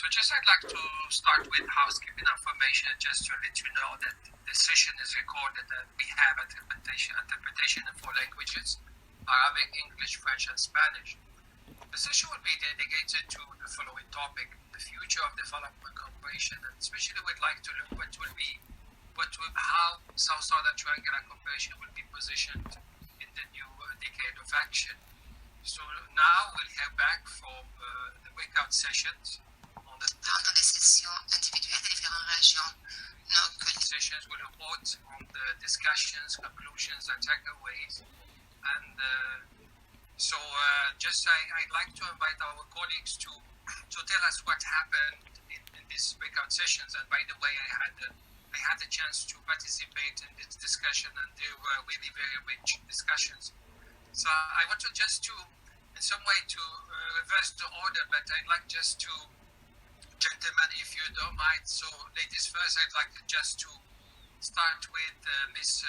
So just I'd like to start with housekeeping information, just to let you know that the session is recorded and we have interpretation in 4 languages: Arabic, English, French, and Spanish. The session will be dedicated to the following topic: the future of development cooperation, and especially we'd like to look how South-Southern Triangular cooperation will be positioned in the new decade of action. So now we'll hear back from the breakout sessions. Dans des sessions individuelles des différentes régions, nos collègues sessions will report on the discussions, conclusions, and takeaways. And I'd like to invite our colleagues to tell us what happened in these breakout sessions. And by the way, I had the chance to participate in this discussion, and they were really very rich discussions. So I want to just to, in some way, to reverse the order, but I'd like just to, gentlemen, if you don't mind. So ladies first, I'd like just to start with Ms.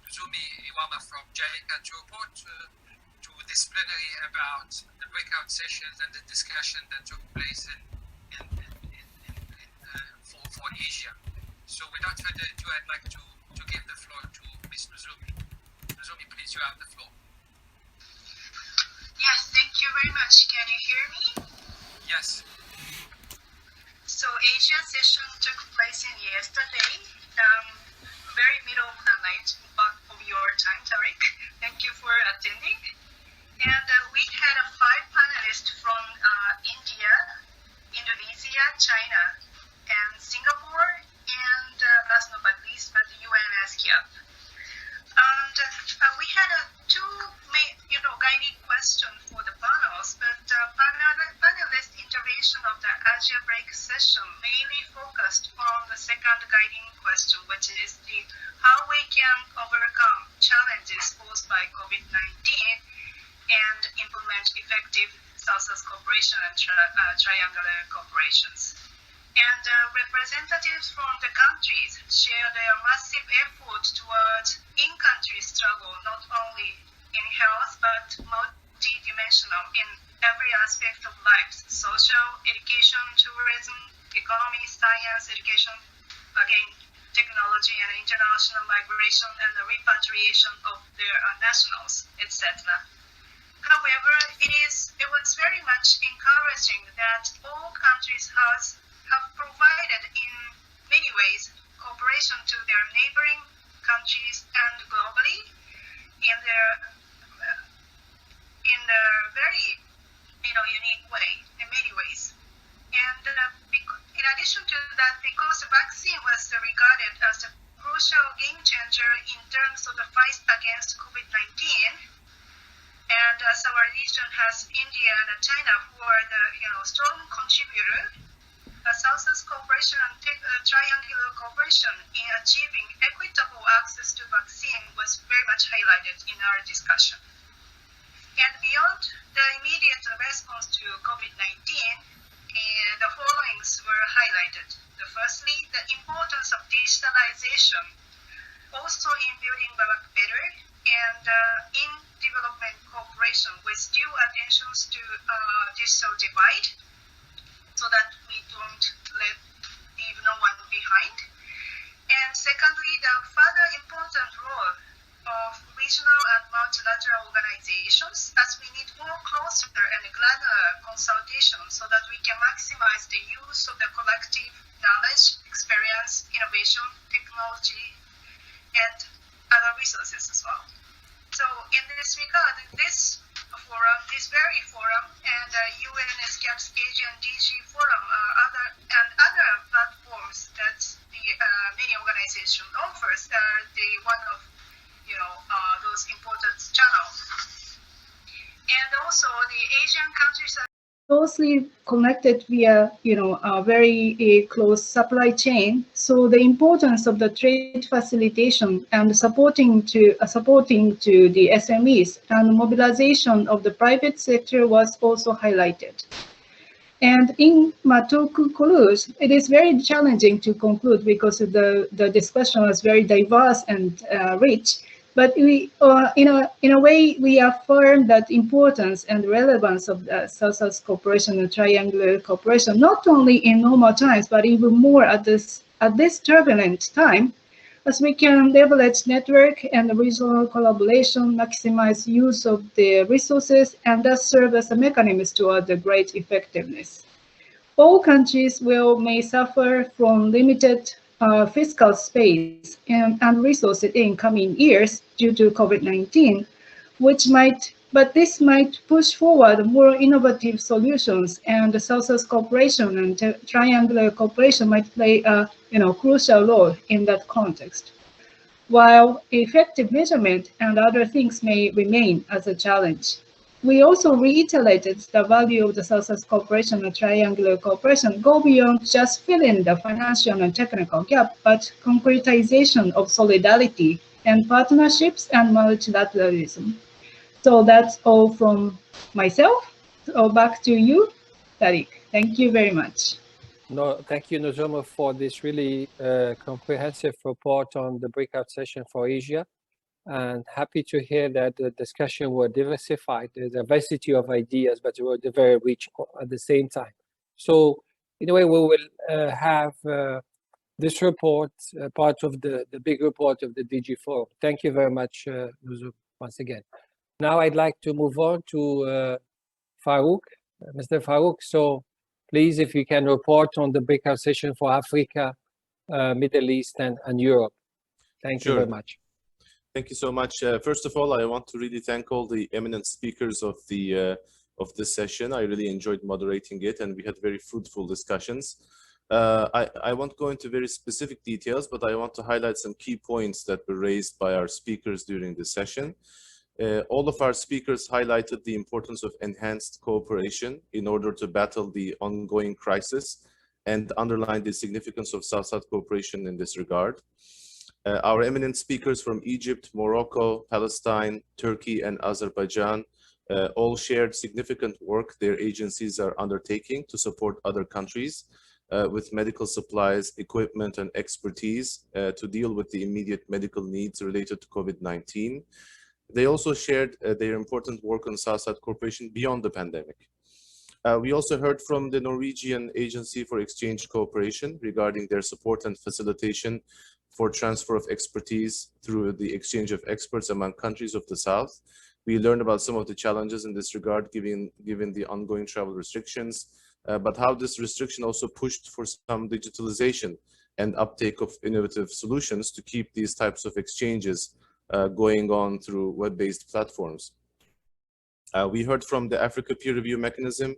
Zumi Iwama from JICA to report to this plenary about the breakout sessions and the discussion that took place for Asia. So without further ado, I'd like to give the floor to Ms. Zumi. Zumi, please, you have the floor. Yes, thank you very much. Can you hear me? Yes. So Asia session took place yesterday, very middle of the night of your time, Tariq. Thank you for attending. And we had 5 panelists from India, Indonesia, China, and Singapore, and last but not least, the UNOSSC. And we had 2 main, guiding questions for the panels, but panelist intervention of the Asia break session mainly focused on the second guiding question, which is how we can overcome challenges posed by COVID-19 and implement effective South-South cooperation and triangular cooperations. And representatives from the countries share their massive effort towards in-country struggle, not only in health, but multi-dimensional in every aspect of life: social, education, tourism, economy, science, education, again, technology and international migration and the repatriation of their nationals, etc. However, it was very much encouraging that all countries have provided in many ways cooperation to their neighboring countries and globally in their very unique way in many ways. And in addition to that, because the vaccine was regarded as a crucial game changer in terms of the fight against COVID-19, and as our region has India and China who are the strong contributor, South-South cooperation and triangular cooperation in achieving equitable access to vaccine was very much highlighted in our discussion. And beyond the immediate response to COVID-19, the followings were highlighted. Firstly, the importance of digitalization, also in building back better and in development cooperation with due attention to digital divide, so that we don't leave no one behind. And secondly, the further important role of regional and multilateral organizations, as we need more closer and granular consultation so that we can maximize the use of the collective knowledge, experience, innovation, technology, and other resources as well. So in this regard, this very forum and UNECLAC's Asian DG Forum other platforms that the many organizations offers are one of those important channels. And also the Asian countries are closely connected via a very close supply chain. So the importance of the trade facilitation and supporting to the SMEs and mobilization of the private sector was also highlighted. And to conclude, it is very challenging to conclude because the discussion was very diverse and rich. But we, in a way, we affirm that importance and relevance of the South-South cooperation and triangular cooperation, not only in normal times, but even more at this turbulent time, as we can leverage network and regional collaboration, maximize use of the resources, and thus serve as a mechanism toward the great effectiveness. All countries may suffer from limited fiscal space and resources in coming years due to COVID-19, but this might push forward more innovative solutions, and the South-South cooperation and triangular cooperation might play a crucial role in that context. While effective measurement and other things may remain as a challenge. We also reiterated the value of the South-South cooperation and triangular cooperation go beyond just filling the financial and technical gap, but concretization of solidarity and partnerships and multilateralism. So that's all from myself. So back to you, Tariq. Thank you very much. No, thank you, Nozomo, for this really comprehensive report on the breakout session for Asia. And happy to hear that the discussion were diversified. There's a diversity of ideas, but they were very rich at the same time. So in a way, we will have this report part of the big report of the DG Forum. Thank you very much, Nuzu, once again. Now I'd like to move on to Farouk, Mr. Farouk. So please, if you can report on the breakout session for Africa, Middle East, and Europe. Thank you very much. Thank you so much. First of all, I want to really thank all the eminent speakers of this session. I really enjoyed moderating it, and we had very fruitful discussions. I won't go into very specific details, but I want to highlight some key points that were raised by our speakers during the session. All of our speakers highlighted the importance of enhanced cooperation in order to battle the ongoing crisis and underlined the significance of South-South cooperation in this regard. Our eminent speakers from Egypt, Morocco, Palestine, Turkey, and Azerbaijan all shared significant work their agencies are undertaking to support other countries with medical supplies, equipment, and expertise to deal with the immediate medical needs related to COVID-19. They also shared their important work on South-South cooperation beyond the pandemic. We also heard from the Norwegian Agency for Exchange Cooperation regarding their support and facilitation for transfer of expertise through the exchange of experts among countries of the South. We learned about some of the challenges in this regard, given the ongoing travel restrictions, but how this restriction also pushed for some digitalization and uptake of innovative solutions to keep these types of exchanges going on through web-based platforms. We heard from the Africa Peer Review Mechanism,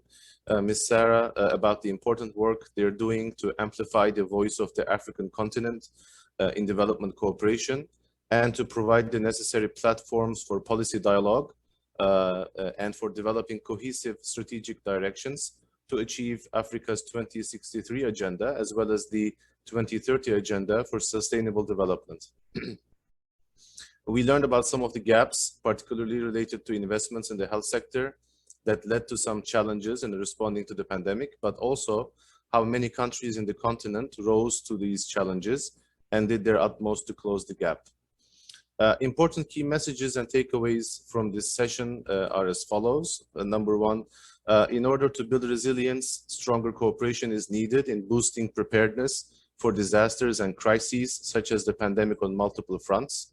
Ms. Sarah, about the important work they're doing to amplify the voice of the African continent in development cooperation and to provide the necessary platforms for policy dialogue and for developing cohesive strategic directions to achieve Africa's 2063 agenda as well as the 2030 agenda for sustainable development. We learned about some of the gaps, particularly related to investments in the health sector that led to some challenges in responding to the pandemic, but also how many countries in the continent rose to these challenges and did their utmost to close the gap. Important key messages and takeaways from this session are as follows. Number one, in order to build resilience, stronger cooperation is needed in boosting preparedness for disasters and crises, such as the pandemic on multiple fronts.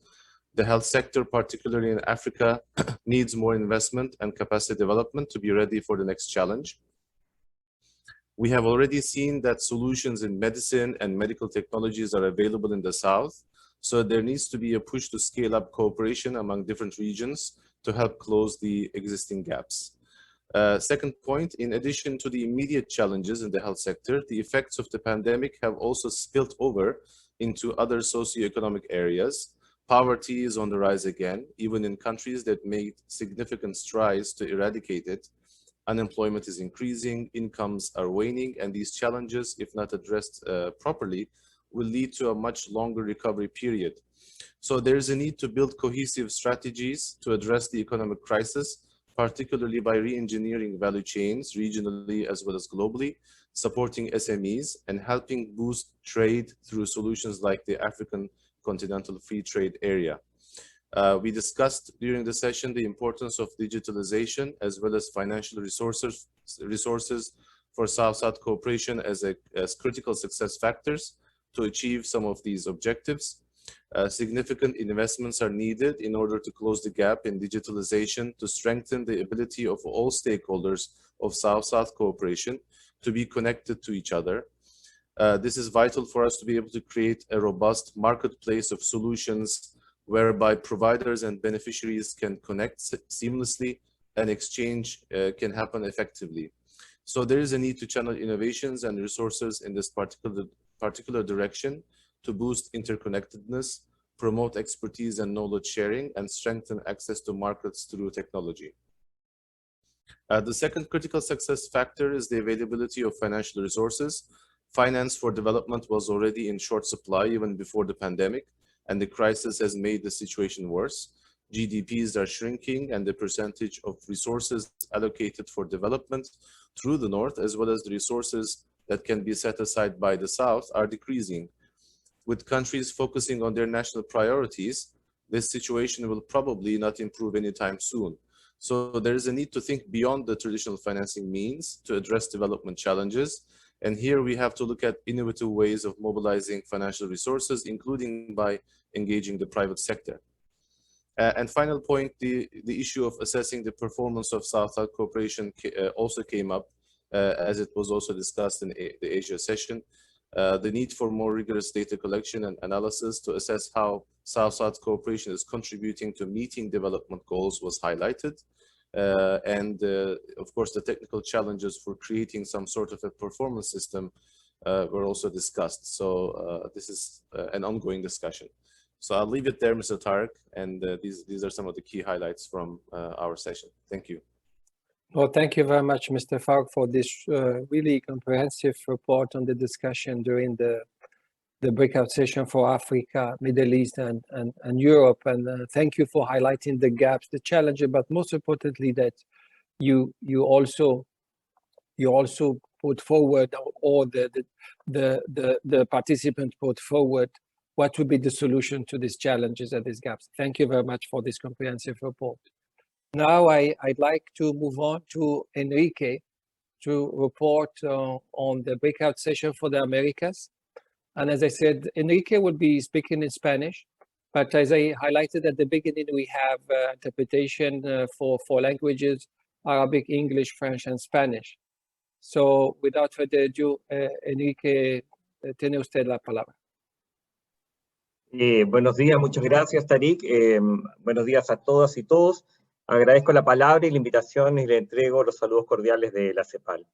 The health sector, particularly in Africa, needs more investment and capacity development to be ready for the next challenge. We have already seen that solutions in medicine and medical technologies are available in the South, so there needs to be a push to scale up cooperation among different regions to help close the existing gaps. Second point, in addition to the immediate challenges in the health sector, the effects of the pandemic have also spilled over into other socioeconomic areas. Poverty is on the rise again, even in countries that made significant strides to eradicate it. Unemployment is increasing, incomes are waning, and these challenges, if not addressed properly, will lead to a much longer recovery period. So there is a need to build cohesive strategies to address the economic crisis, particularly by re-engineering value chains regionally as well as globally, supporting SMEs, and helping boost trade through solutions like the African Continental Free Trade Area. We discussed during the session the importance of digitalization as well as financial resources for South-South cooperation as critical success factors to achieve some of these objectives. Significant investments are needed in order to close the gap in digitalization to strengthen the ability of all stakeholders of South-South cooperation to be connected to each other. This is vital for us to be able to create a robust marketplace of solutions whereby providers and beneficiaries can connect seamlessly and exchange can happen effectively. So there is a need to channel innovations and resources in this particular direction to boost interconnectedness, promote expertise and knowledge sharing, and strengthen access to markets through technology. The second critical success factor is the availability of financial resources. Finance for development was already in short supply even before the pandemic, and the crisis has made the situation worse. GDPs are shrinking, and the percentage of resources allocated for development through the North, as well as the resources that can be set aside by the South, are decreasing. With countries focusing on their national priorities, this situation will probably not improve anytime soon. So there is a need to think beyond the traditional financing means to address development challenges. And here we have to look at innovative ways of mobilizing financial resources, including by engaging the private sector. And final point, the issue of assessing the performance of South-South cooperation also came up, as it was also discussed in the Asia session. The need for more rigorous data collection and analysis to assess how South-South cooperation is contributing to meeting development goals was highlighted. Of course, the technical challenges for creating some sort of a performance system were also discussed. So this is an ongoing discussion. So I'll leave it there, Mr. Tariq, and these are some of the key highlights from our session. Thank you. Well, thank you very much, Mr. Farooq, for this really comprehensive report on the discussion during the breakout session for Africa, Middle East, and Europe. And thank you for highlighting the gaps, the challenges, but most importantly that you also put forward, or the participant put forward, what would be the solution to these challenges and these gaps. Thank you very much for this comprehensive report. Now I'd like to move on to Enrique to report on the breakout session for the Americas. And as I said, Enrique will be speaking in Spanish, but as I highlighted at the beginning, we have interpretation for languages, Arabic, English, French, and Spanish. So without further ado, Enrique, tiene usted la palabra. Buenos días, muchas gracias, Tariq. Buenos días a todas y todos. Agradezco la palabra y la invitación y le entrego los saludos cordiales de la CEPAL.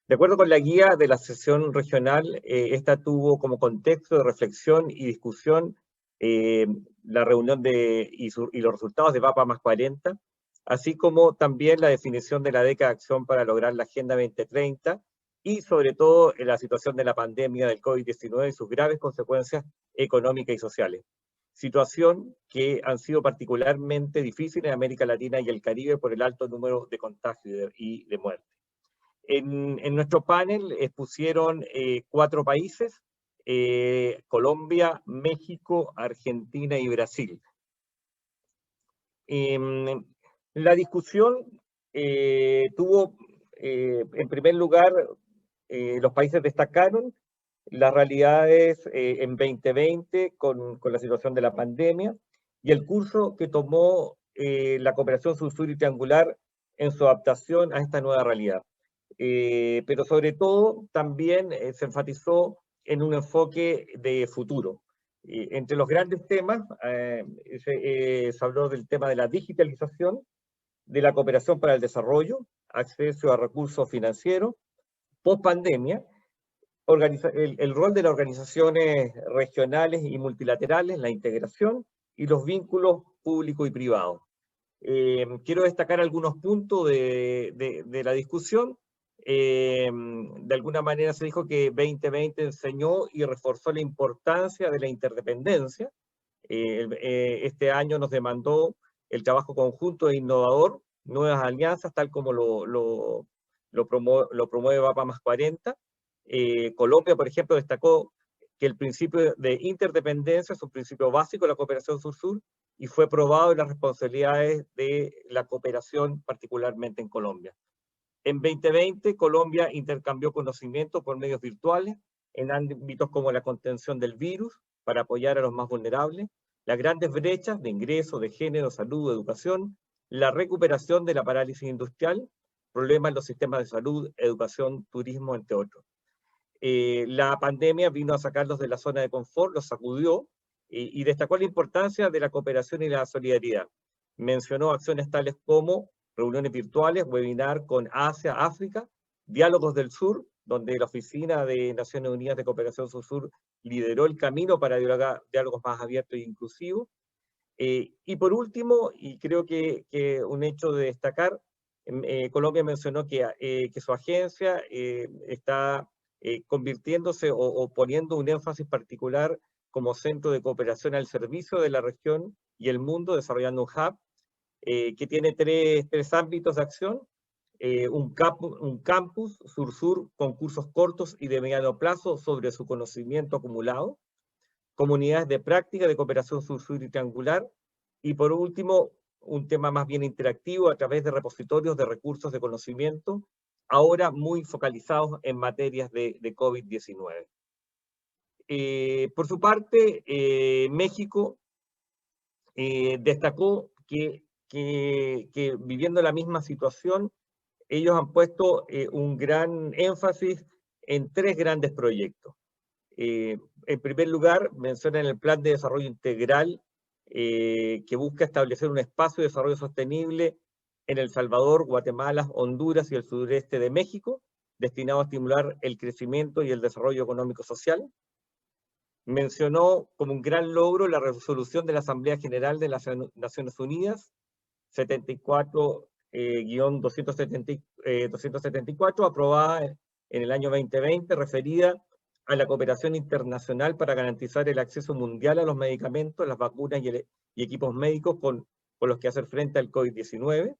De acuerdo con la guía de la sesión regional, esta tuvo como contexto de reflexión y discusión la reunión y los resultados de VAPA más 40, así como también la definición de la década de acción para lograr la Agenda 2030 y sobre todo la situación de la pandemia del COVID-19 y sus graves consecuencias económicas y sociales. Situación que han sido particularmente difíciles en América Latina y el Caribe por el alto número de contagios y de muertes. En nuestro panel expusieron 4 países, Colombia, México, Argentina y Brasil. La discusión tuvo, en primer lugar, los países destacaron las realidades en 2020 con la situación de la pandemia y el curso que tomó la cooperación sur-sur y triangular en su adaptación a esta nueva realidad. Pero sobre todo también se enfatizó en un enfoque de futuro. Entre los grandes temas se habló del tema de la digitalización, de la cooperación para el desarrollo, acceso a recursos financieros, post-pandemia, el rol de las organizaciones regionales y multilaterales, la integración y los vínculos públicos y privados. Quiero destacar algunos puntos de la discusión. De alguna manera se dijo que 2020 enseñó y reforzó la importancia de la interdependencia. Este año nos demandó el trabajo conjunto e innovador, nuevas alianzas, tal como lo promueve VAPA más 40. Colombia, por ejemplo, destacó que el principio de interdependencia es un principio básico de la cooperación sur-sur y fue probado en las responsabilidades de la cooperación, particularmente en Colombia. En 2020, Colombia intercambió conocimiento por medios virtuales en ámbitos como la contención del virus, para apoyar a los más vulnerables, las grandes brechas de ingreso, de género, salud, educación, la recuperación de la parálisis industrial, problemas en los sistemas de salud, educación, turismo, entre otros. La pandemia vino a sacarlos de la zona de confort, los sacudió, y destacó la importancia de la cooperación y la solidaridad. Mencionó acciones tales como reuniones virtuales, webinar con Asia, África, diálogos del sur, donde la Oficina de Naciones Unidas de Cooperación Sur-Sur lideró el camino para diálogos más abiertos e inclusivos. Y por último, y creo que un hecho de destacar, Colombia mencionó que su agencia está convirtiéndose o poniendo un énfasis particular como centro de cooperación al servicio de la región y el mundo, desarrollando un hub que tiene tres ámbitos de acción: un campus sur-sur con cursos cortos y de mediano plazo sobre su conocimiento acumulado, comunidades de práctica de cooperación sur-sur y triangular, y por último, un tema más bien interactivo a través de repositorios de recursos de conocimiento, ahora muy focalizados en materias de COVID-19. Por su parte, México destacó que viviendo la misma situación, ellos han puesto un gran énfasis en tres grandes proyectos. En primer lugar, mencionan el Plan de Desarrollo Integral que busca establecer un espacio de desarrollo sostenible en El Salvador, Guatemala, Honduras y el sureste de México, destinado a estimular el crecimiento y el desarrollo económico social. Mencionó como un gran logro la resolución de la Asamblea General de las Naciones Unidas 74-274, aprobada en el año 2020, referida a la cooperación internacional para garantizar el acceso mundial a los medicamentos, las vacunas y equipos médicos con los que hacer frente al COVID-19.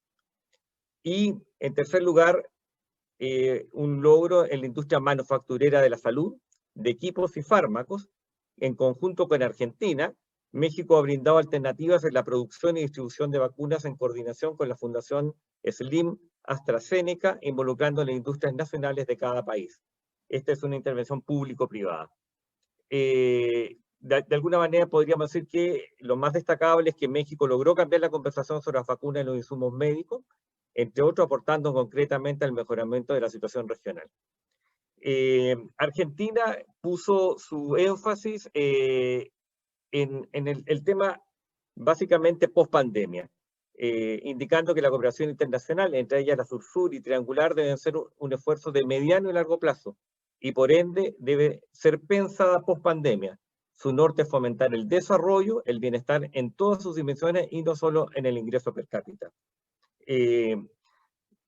Y, en tercer lugar, un logro en la industria manufacturera de la salud, de equipos y fármacos. En conjunto con Argentina, México ha brindado alternativas en la producción y distribución de vacunas en coordinación con la Fundación Slim AstraZeneca, involucrando a las industrias nacionales de cada país. Esta es una intervención público-privada. De alguna manera podríamos decir que lo más destacable es que México logró cambiar la conversación sobre las vacunas y los insumos médicos, entre otros aportando concretamente al mejoramiento de la situación regional. Argentina puso su énfasis en el tema básicamente post-pandemia, indicando que la cooperación internacional, entre ellas la sur-sur y triangular, deben ser un esfuerzo de mediano y largo plazo, y por ende debe ser pensada post-pandemia. Su norte es fomentar el desarrollo, el bienestar en todas sus dimensiones y no solo en el ingreso per cápita.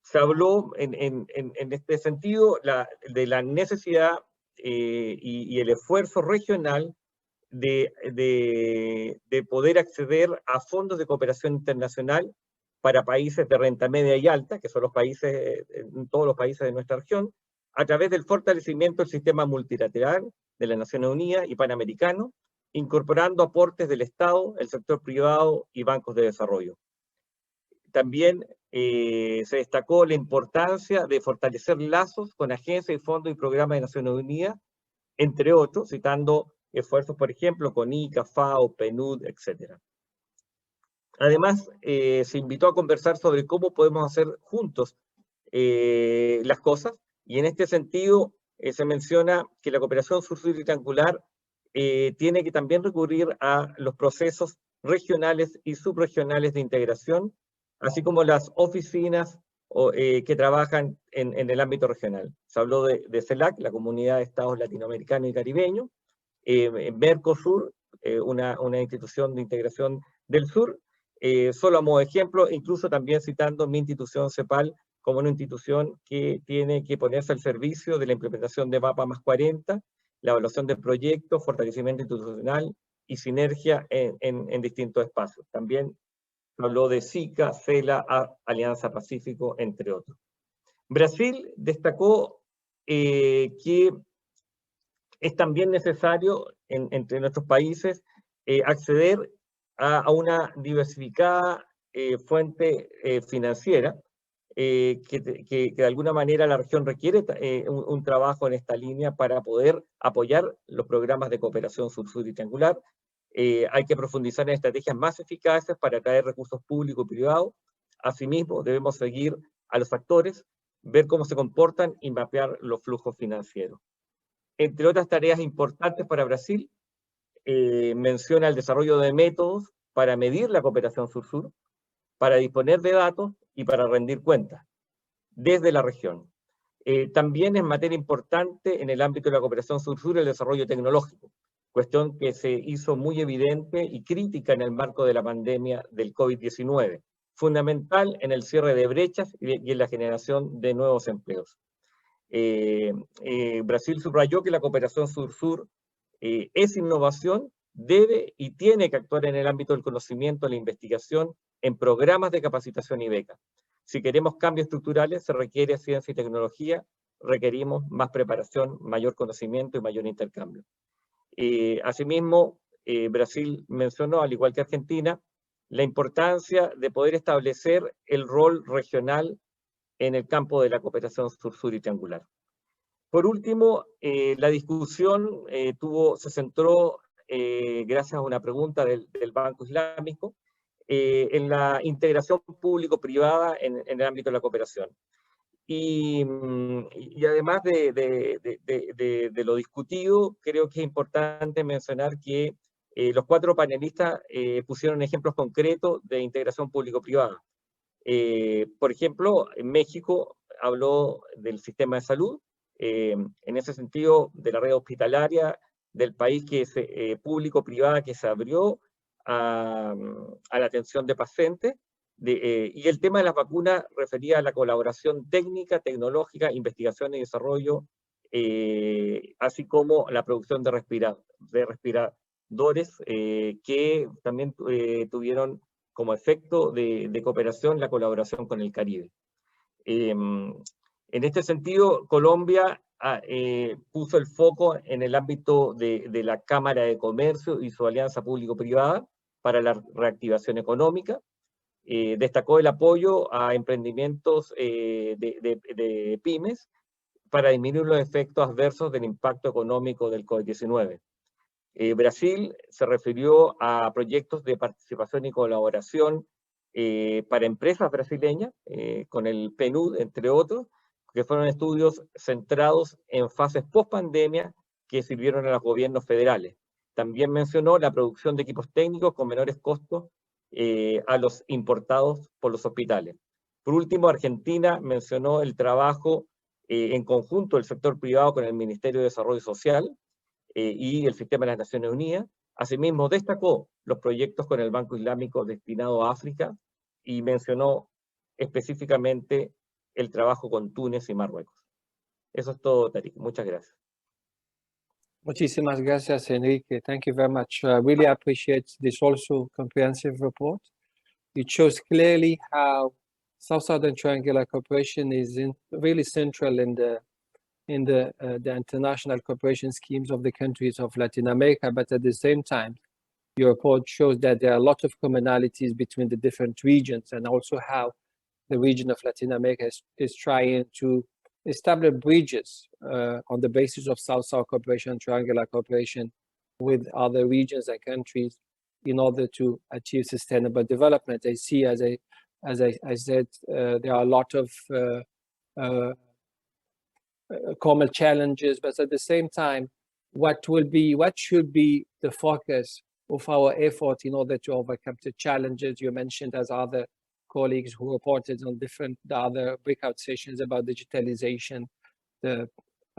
Se habló en este sentido de la necesidad y el esfuerzo regional de poder acceder a fondos de cooperación internacional para países de renta media y alta, que son todos los países de nuestra región, a través del fortalecimiento del sistema multilateral de las Naciones Unidas y panamericano, incorporando aportes del Estado, el sector privado y bancos de desarrollo. También se destacó la importancia de fortalecer lazos con agencias y fondos y programas de Naciones Unidas, entre otros, citando esfuerzos, por ejemplo, con ICA, FAO, PNUD, etc. Además, se invitó a conversar sobre cómo podemos hacer juntos las cosas, y en este sentido se menciona que la cooperación sur-sur y triangular tiene que también recurrir a los procesos regionales y subregionales de integración, así como las oficinas que trabajan en el ámbito regional. Se habló de CELAC, la Comunidad de Estados Latinoamericanos y Caribeños, Mercosur, una institución de integración del sur, solo a modo de ejemplo, incluso también citando mi institución CEPAL como una institución que tiene que ponerse al servicio de la implementación de MAPA +40, la evaluación de proyectos, fortalecimiento institucional y sinergia en distintos espacios. También habló de JICA, CELA, Alianza Pacífico, entre otros. Brasil destacó que es también necesario entre nuestros países acceder a una diversificada fuente financiera, que de alguna manera la región requiere un trabajo en esta línea para poder apoyar los programas de cooperación sur-sur y triangular. Hay que profundizar en estrategias más eficaces para atraer recursos públicos y privados. Asimismo, debemos seguir a los actores, ver cómo se comportan y mapear los flujos financieros. Entre otras tareas importantes para Brasil, menciona el desarrollo de métodos para medir la cooperación sur-sur, para disponer de datos y para rendir cuentas desde la región. También es materia importante en el ámbito de la cooperación sur-sur el desarrollo tecnológico, cuestión que se hizo muy evidente y crítica en el marco de la pandemia del COVID-19, fundamental en el cierre de brechas y en la generación de nuevos empleos. Brasil subrayó que la cooperación sur-sur es innovación, debe y tiene que actuar en el ámbito del conocimiento, la investigación, en programas de capacitación y becas. Si queremos cambios estructurales, se requiere ciencia y tecnología, requerimos más preparación, mayor conocimiento y mayor intercambio. Asimismo, Brasil mencionó, al igual que Argentina, la importancia de poder establecer el rol regional en el campo de la cooperación sur-sur y triangular. Por último, la discusión se centró, gracias a una pregunta del Banco Islámico, en la integración público-privada en el ámbito de la cooperación. Y además de lo discutido, creo que es importante mencionar que los 4 panelistas pusieron ejemplos concretos de integración público-privada. Por ejemplo, en México habló del sistema de salud, en ese sentido de la red hospitalaria del país que es público-privada que se abrió a la atención de pacientes, y el tema de las vacunas refería a la colaboración técnica, tecnológica, investigación y desarrollo, así como la producción de respiradores que también tuvieron como efecto de cooperación la colaboración con el Caribe. En este sentido, Colombia puso el foco en el ámbito de la Cámara de Comercio y su alianza público-privada para la reactivación económica. Destacó el apoyo a emprendimientos de pymes para disminuir los efectos adversos del impacto económico del COVID-19. Brasil se refirió a proyectos de participación y colaboración para empresas brasileñas, con el PNUD, entre otros, que fueron estudios centrados en fases post-pandemia que sirvieron a los gobiernos federales. También mencionó la producción de equipos técnicos con menores costos a los importados por los hospitales. Por último, Argentina mencionó el trabajo en conjunto del sector privado con el Ministerio de Desarrollo Social y el Sistema de las Naciones Unidas. Asimismo, destacó los proyectos con el Banco Islámico destinado a África y mencionó específicamente el trabajo con Túnez y Marruecos. Eso es todo, Tariq. Muchas gracias. Muchísimas gracias, Enrique. Thank you very much. I really appreciate this also comprehensive report. It shows clearly how South-Southern Triangular Cooperation is really central in the international cooperation schemes of the countries of Latin America, but at the same time, your report shows that there are a lot of commonalities between the different regions, and also how the region of Latin America is trying to establish bridges on the basis of South-South cooperation, triangular cooperation with other regions and countries in order to achieve sustainable development. I see, as I said, there are a lot of common challenges, but at the same time, what should be the focus of our effort in order to overcome the challenges you mentioned, as other colleagues who reported on the other breakout sessions about digitalization, the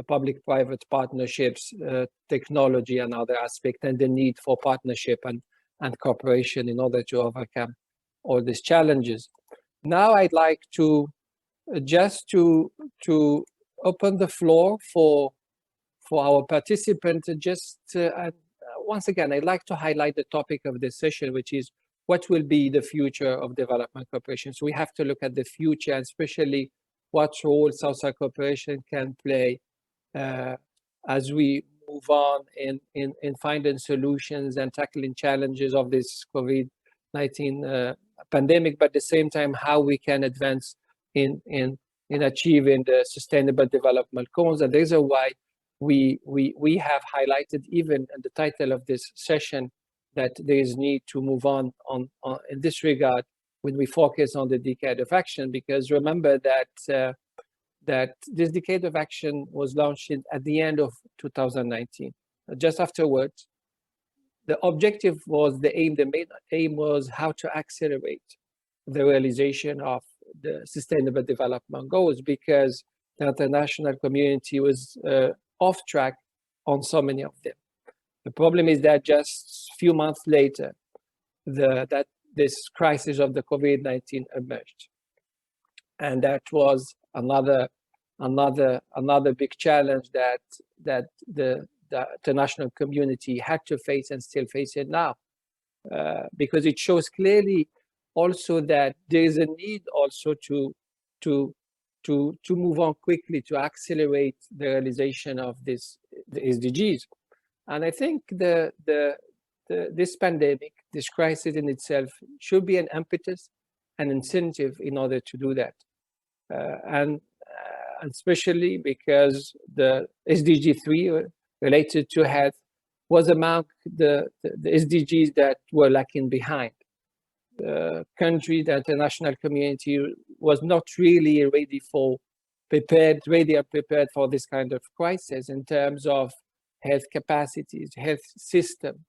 public-private partnerships, technology and other aspects, and the need for partnership and cooperation in order to overcome all these challenges. Now I'd like to just to open the floor for our participants. Once again, I'd like to highlight the topic of this session, which is what will be the future of development cooperation. So we have to look at the future, and especially what role South-South cooperation can play as we move move on in finding solutions and tackling challenges of this COVID-19 pandemic, but at the same time, how we can advance in achieving the Sustainable Development Goals. And there's a why we have highlighted even in the title of this session that there is need to move on in this regard when we focus on the decade of action, because remember that that this decade of action was launched at the end of 2019. Just afterwards, the objective was the main aim was how to accelerate the realization of the Sustainable Development Goals, because the international community was off track on so many of them. The problem is that just a few months later, that this crisis of the COVID-19 emerged, and that was another big challenge that the international community had to face and still face it now, because it shows clearly also that there is a need also to move on quickly to accelerate the realization of the SDGs. And I think this pandemic, this crisis in itself, should be an impetus and incentive in order to do that. And especially because the SDG 3 related to health was among the SDGs that were lacking behind. The country, the international community was not really ready and prepared for this kind of crisis in terms of health capacities, health system.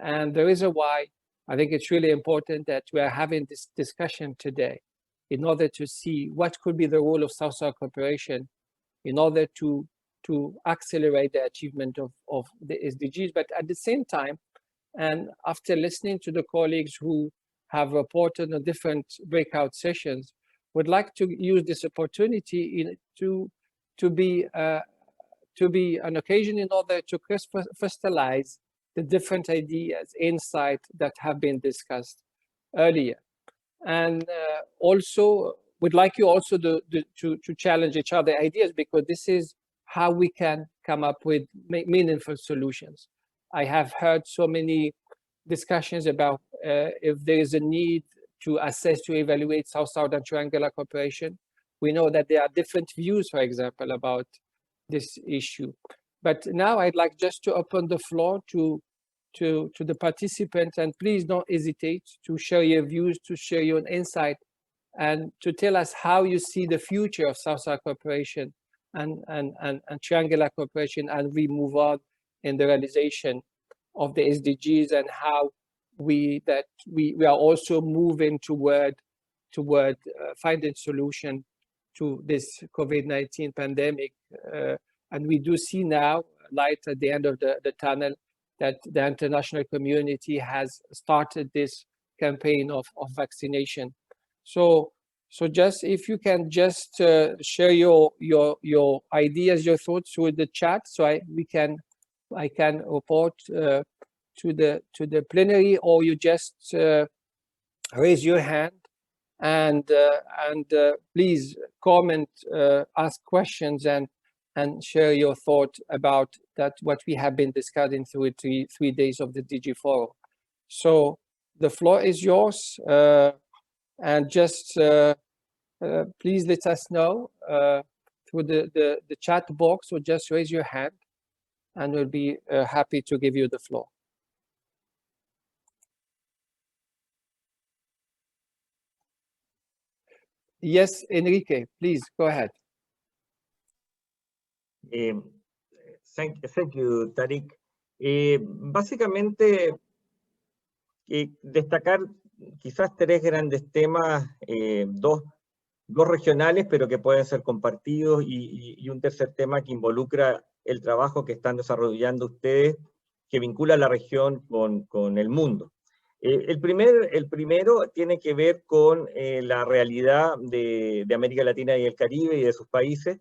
And the reason why I think it's really important that we are having this discussion today in order to see what could be the role of South-South cooperation in order to accelerate the achievement of the SDGs. But at the same time, and after listening to the colleagues who have reported on different breakout sessions, would like to use this opportunity to be an occasion in order to crystallize the different ideas, insights that have been discussed earlier. And also would like you also to challenge each other ideas, because this is how we can come up with meaningful solutions. I have heard so many discussions about if there is a need to assess, to evaluate South-South and triangular cooperation. We know that there are different views, for example, about this issue. But now I'd like just to open the floor to the participants, and please don't hesitate to share your views, to share your insight, and to tell us how you see the future of South-South cooperation and triangular cooperation, and we move on in the realization of the SDGs, and how we are also moving toward finding solution to this COVID-19 pandemic. And we do see now light at the end of the tunnel, that the international community has started this campaign of vaccination. So just if you can just share your ideas, your thoughts through the chat, so I can report to the plenary, or you just raise your hand and please comment, ask questions, and share your thought about what we have been discussing through 3 days of the DG Forum. So the floor is yours, and just please let us know through the chat box, or just raise your hand, and we'll be happy to give you the floor. Yes, Enrique, please go ahead. Thank you, Tariq. Básicamente, destacar quizás 3 grandes temas, dos regionales, pero que pueden ser compartidos, y un tercer tema que involucra el trabajo que están desarrollando ustedes, que vincula la región con el mundo. El primero tiene que ver con la realidad de América Latina y el Caribe y de sus países,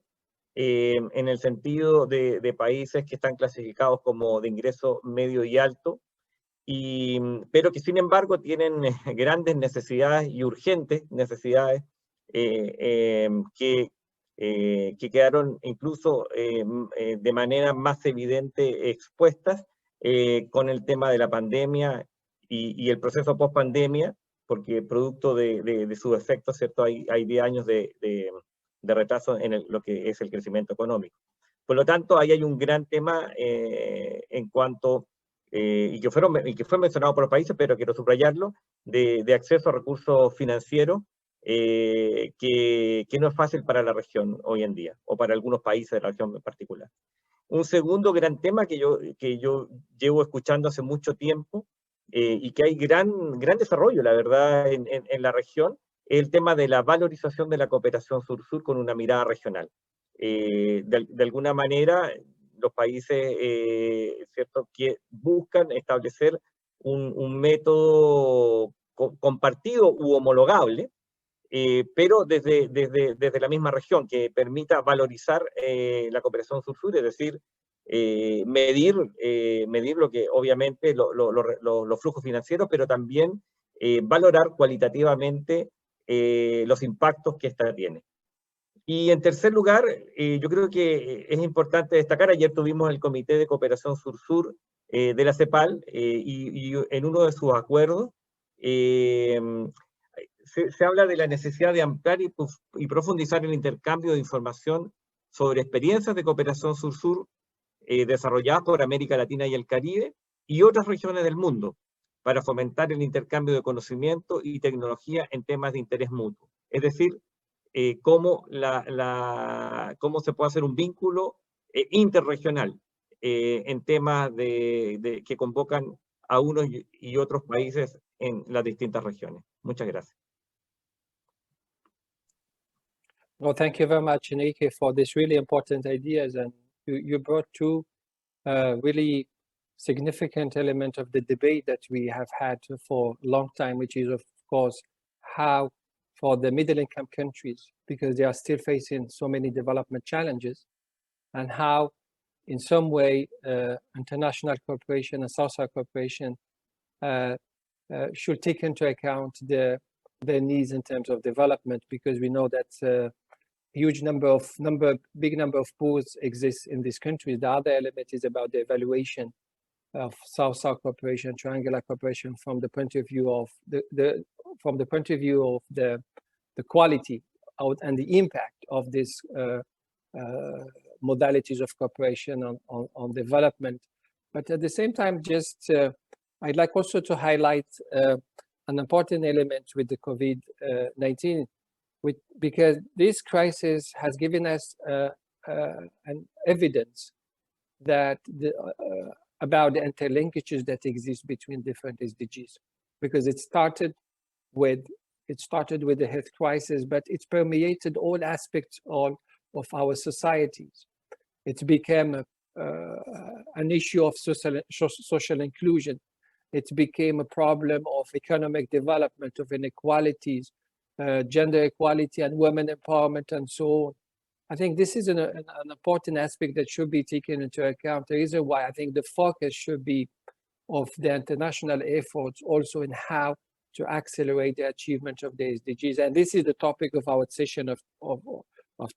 en el sentido de países que están clasificados como de ingreso medio y alto, pero que sin embargo tienen grandes necesidades y urgentes necesidades que que quedaron incluso de manera más evidente expuestas con el tema de la pandemia y el proceso post-pandemia, porque producto de sus efectos, ¿cierto? Hay 10 años de retraso en lo que es el crecimiento económico. Por lo tanto, ahí hay un gran tema en cuanto, y que fue mencionado por los países, pero quiero subrayarlo, de acceso a recursos financieros, que no es fácil para la región hoy en día, o para algunos países de la región en particular. Un segundo gran tema que yo llevo escuchando hace mucho tiempo, y que hay gran desarrollo, la verdad, en la región, es el tema de la valorización de la cooperación sur-sur con una mirada regional. De alguna manera, los países, ¿cierto?, que buscan establecer un método compartido u homologable, pero desde la misma región, que permita valorizar la cooperación sur-sur, es decir, medir lo que obviamente los flujos financieros, pero también valorar cualitativamente los impactos que esta tiene. Y en tercer lugar, yo creo que es importante destacar, ayer tuvimos el Comité de Cooperación Sur-Sur de la CEPAL, y en uno de sus acuerdos se habla de la necesidad de ampliar y profundizar el intercambio de información sobre experiencias de cooperación sur-sur desarrolladas por América Latina y el Caribe y otras regiones del mundo, para fomentar el intercambio de conocimiento y tecnología en temas de interés mutuo. Es decir, cómo se puede hacer un vínculo interregional en temas que convocan a unos y otros países en las distintas regiones. Muchas gracias. Well, thank you very much, Enrique, for these really important ideas. And you brought two really significant elements of the debate that we have had for a long time, which is, of course, how for the middle-income countries, because they are still facing so many development challenges, and how, in some way, international cooperation and South-South cooperation should take into account their needs in terms of development, because we know that big number of pools exist in these countries. The other element is about the evaluation of South-South cooperation, triangular cooperation, from the point of view of the quality and the impact of these modalities of cooperation on development. But at the same time, I'd like also to highlight an important element with the COVID-19, because this crisis has given us an evidence that about the interlinkages that exist between different SDGs, because it started with the health crisis, but it's permeated all aspects of our societies. It became an issue of social inclusion. It became a problem of economic development, of inequalities, gender equality and women empowerment, and so on. I think this is an important aspect that should be taken into account. The reason why I think the focus should be of the international efforts also in how to accelerate the achievement of the SDGs. And this is the topic of our session of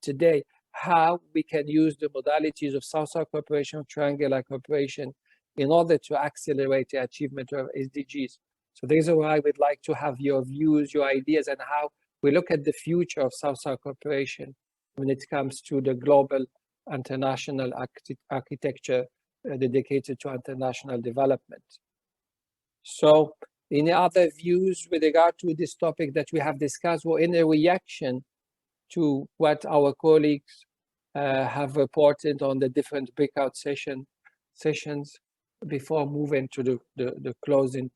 today, how we can use the modalities of South-South cooperation, triangular cooperation, in order to accelerate the achievement of SDGs. So this is why I would like to have your views, your ideas, and how we look at the future of South-South cooperation when it comes to the global international architecture dedicated to international development. So any other views with regard to this topic that we have discussed, or any reaction to what our colleagues have reported on the different breakout sessions before moving to the closing?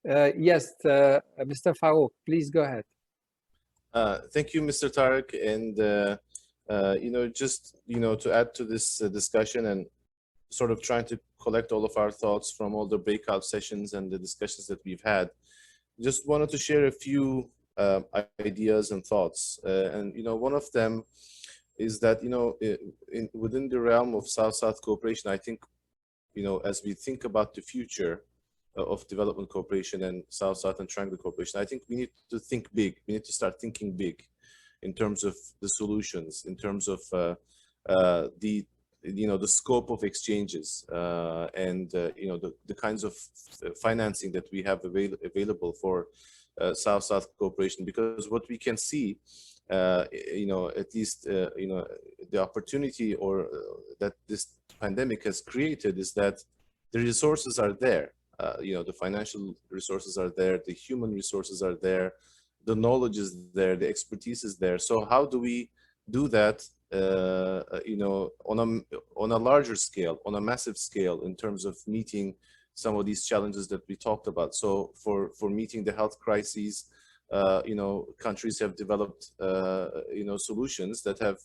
Yes, Mr. Farouk, please go ahead. Thank you, Mr. Tariq. And, to add to this discussion and sort of trying to collect all of our thoughts from all the breakout sessions and the discussions that we've had, just wanted to share a few ideas and thoughts. And one of them is that, within the realm of South-South cooperation, I think as we think about the future of development cooperation and South-South and Triangle cooperation, I think we need to think big. We need to start thinking big in terms of the solutions, in terms of the scope of exchanges and the kinds of financing that we have available for South-South cooperation. Because what we can see, at least the opportunity or that this pandemic has created is that the resources are there. The financial resources are there, the human resources are there, the knowledge is there, the expertise is there. So how do we do that, on a larger scale, on a massive scale, in terms of meeting some of these challenges that we talked about? So for meeting the health crises, countries have developed, solutions that have,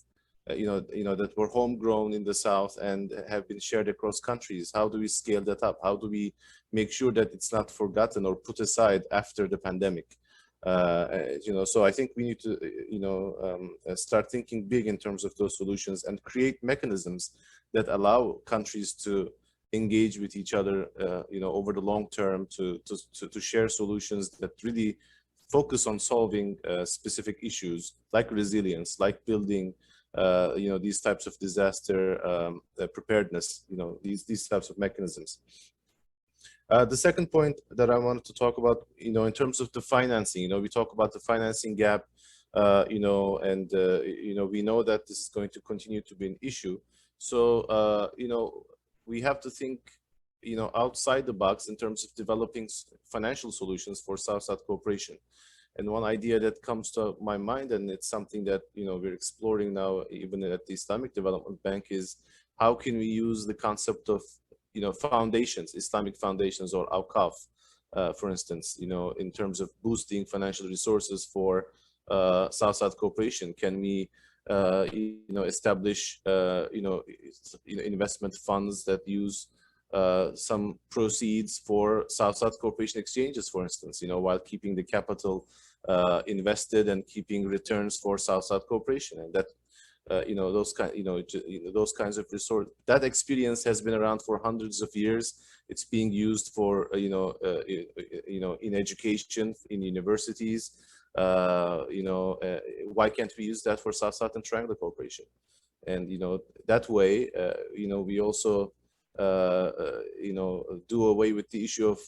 that were homegrown in the South and have been shared across countries. How do we scale that up? How do we make sure that it's not forgotten or put aside after the pandemic? So I think we need to, start thinking big in terms of those solutions and create mechanisms that allow countries to engage with each other, over the long term, to share solutions that really focus on solving specific issues like resilience, like building, these types of disaster preparedness, these types of mechanisms. The second point that I wanted to talk about, in terms of the financing, we talk about the financing gap, and we know that this is going to continue to be an issue. So, we have to think, outside the box in terms of developing financial solutions for South-South cooperation. And one idea that comes to my mind, and it's something that, we're exploring now, even at the Islamic Development Bank, is how can we use the concept of, foundations, Islamic foundations or awqaf, for instance, in terms of boosting financial resources for South-South cooperation. Can we, establish, investment funds that use some proceeds for South-South cooperation exchanges, for instance, while keeping the capital invested and keeping returns for South-South cooperation, and that those kinds of resource. That experience has been around for hundreds of years. It's being used for in education, in universities. Why can't we use that for South-South and Triangle cooperation? And that way, we also do away with the issue of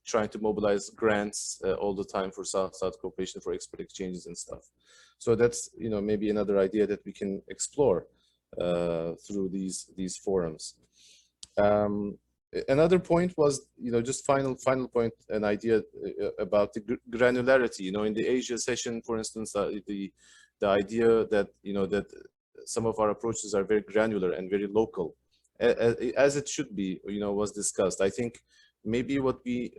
trying to mobilize grants all the time for South-South cooperation for expert exchanges and stuff. So that's maybe another idea that we can explore through these forums. Another point was just final point, an idea about the granularity. In the Asia session, for instance, the idea that that some of our approaches are very granular and very local, as it should be, was discussed. I think maybe what we,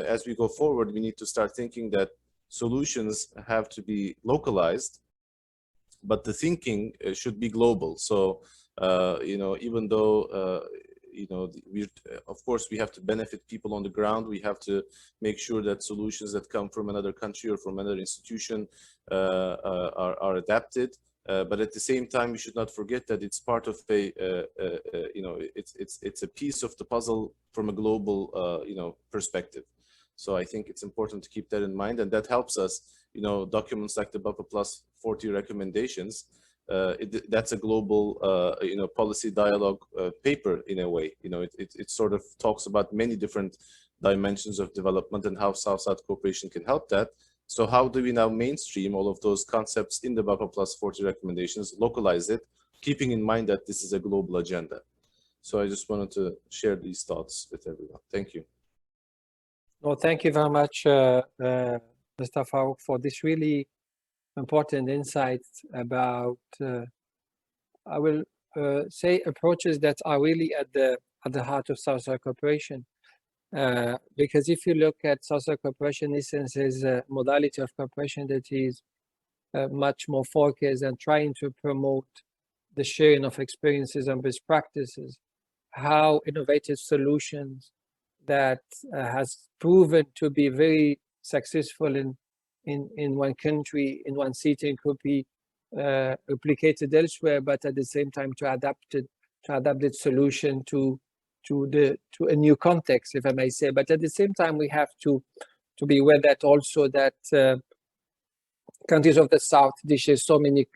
as we go forward, we need to start thinking that solutions have to be localized, but the thinking should be global. So, even though, of course, we have to benefit people on the ground. We have to make sure that solutions that come from another country or from another institution are adapted. But at the same time, we should not forget that it's part of a, it's a piece of the puzzle from a global, perspective. So I think it's important to keep that in mind, and that helps us. Documents like the Buffer Plus 40 recommendations. That's a global, policy dialogue paper in a way. It sort of talks about many different dimensions of development and how South-South cooperation can help that. So how do we now mainstream all of those concepts in the Buffer Plus 40 recommendations, localize it, keeping in mind that this is a global agenda? So I just wanted to share these thoughts with everyone. Thank you. Well, thank you very much, Mr. Farouk, for this really important insight about, I will say, approaches that are really at the heart of South-South cooperation. Because if you look at South-South cooperation, in essence, is a modality of cooperation that is much more focused and trying to promote the sharing of experiences and best practices, how innovative solutions that has proven to be very successful in one country, in one setting, could be replicated elsewhere, but at the same time to adapt it adapt the solution to a new context, if I may say. But at the same time, we have to be aware that also that countries of the South, there is so many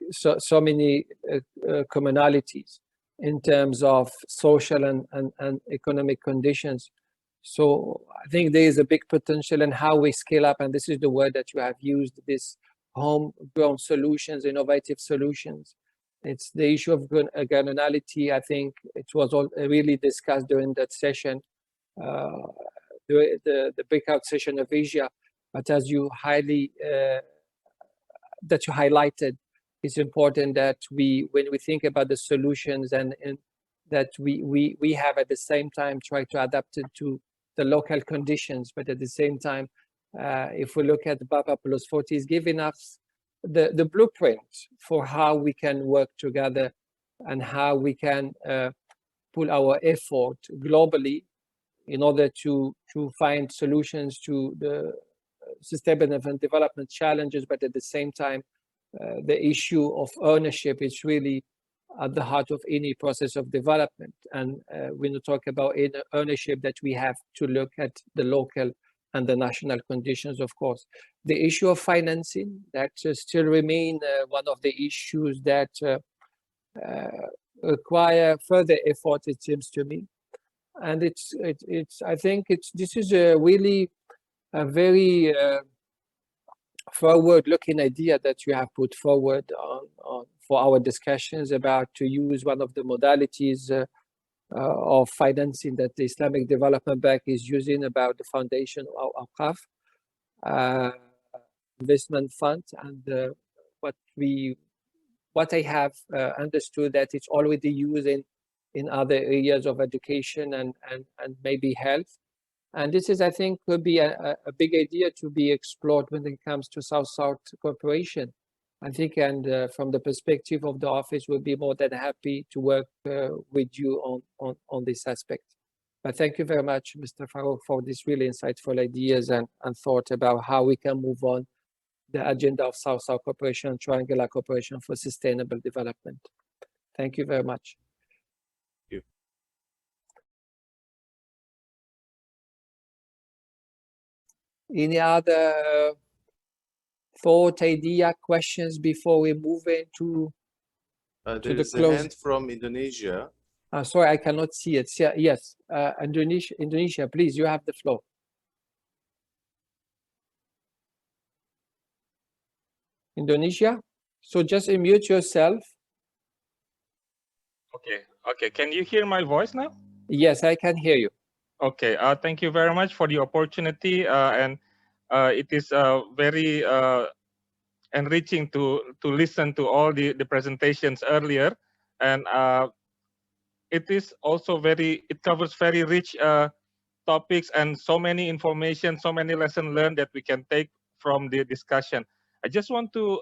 commonalities in terms of social and economic conditions. So I think there is a big potential in how we scale up, and this is the word that you have used, this homegrown solutions, innovative solutions. It's the issue of granularity. I think it was all really discussed during that session, the breakout session of Asia. But as you highlighted, it's important that when we think about the solutions and that we have at the same time try to adapt it to the local conditions, but at the same time, if we look at BAPA Plus 40, is giving us the blueprint for how we can work together and how we can pull our effort globally in order to find solutions to the sustainable development challenges, but at the same time, the issue of ownership is really at the heart of any process of development. And when you talk about ownership, that we have to look at the local and the national conditions, of course. The issue of financing, that still remain one of the issues that require further effort, it seems to me. And I think this is really a very forward-looking idea that you have put forward for our discussions about to use one of the modalities of financing that the Islamic Development Bank is using, about the foundation of Awqaf investment fund. And what I have understood that it's already used in other areas of education and maybe health. And this is, I think, could be a big idea to be explored when it comes to South-South cooperation. I think, and from the perspective of the office, we'll be more than happy to work with you on this aspect. But thank you very much, Mr. Farouk, for these really insightful ideas and thought about how we can move on the agenda of South-South cooperation, triangular cooperation for sustainable development. Thank you very much. Any other thought, idea, questions before we move into there is a hand from Indonesia. Sorry, I cannot see it. Yes, Indonesia, please, you have the floor. Indonesia, so just unmute yourself. Okay. Can you hear my voice now? Yes, I can hear you. Okay, thank you very much for the opportunity, and it is very enriching to listen to all the presentations earlier, and it is also it covers very rich topics and so many information, so many lessons learned that we can take from the discussion. I just want to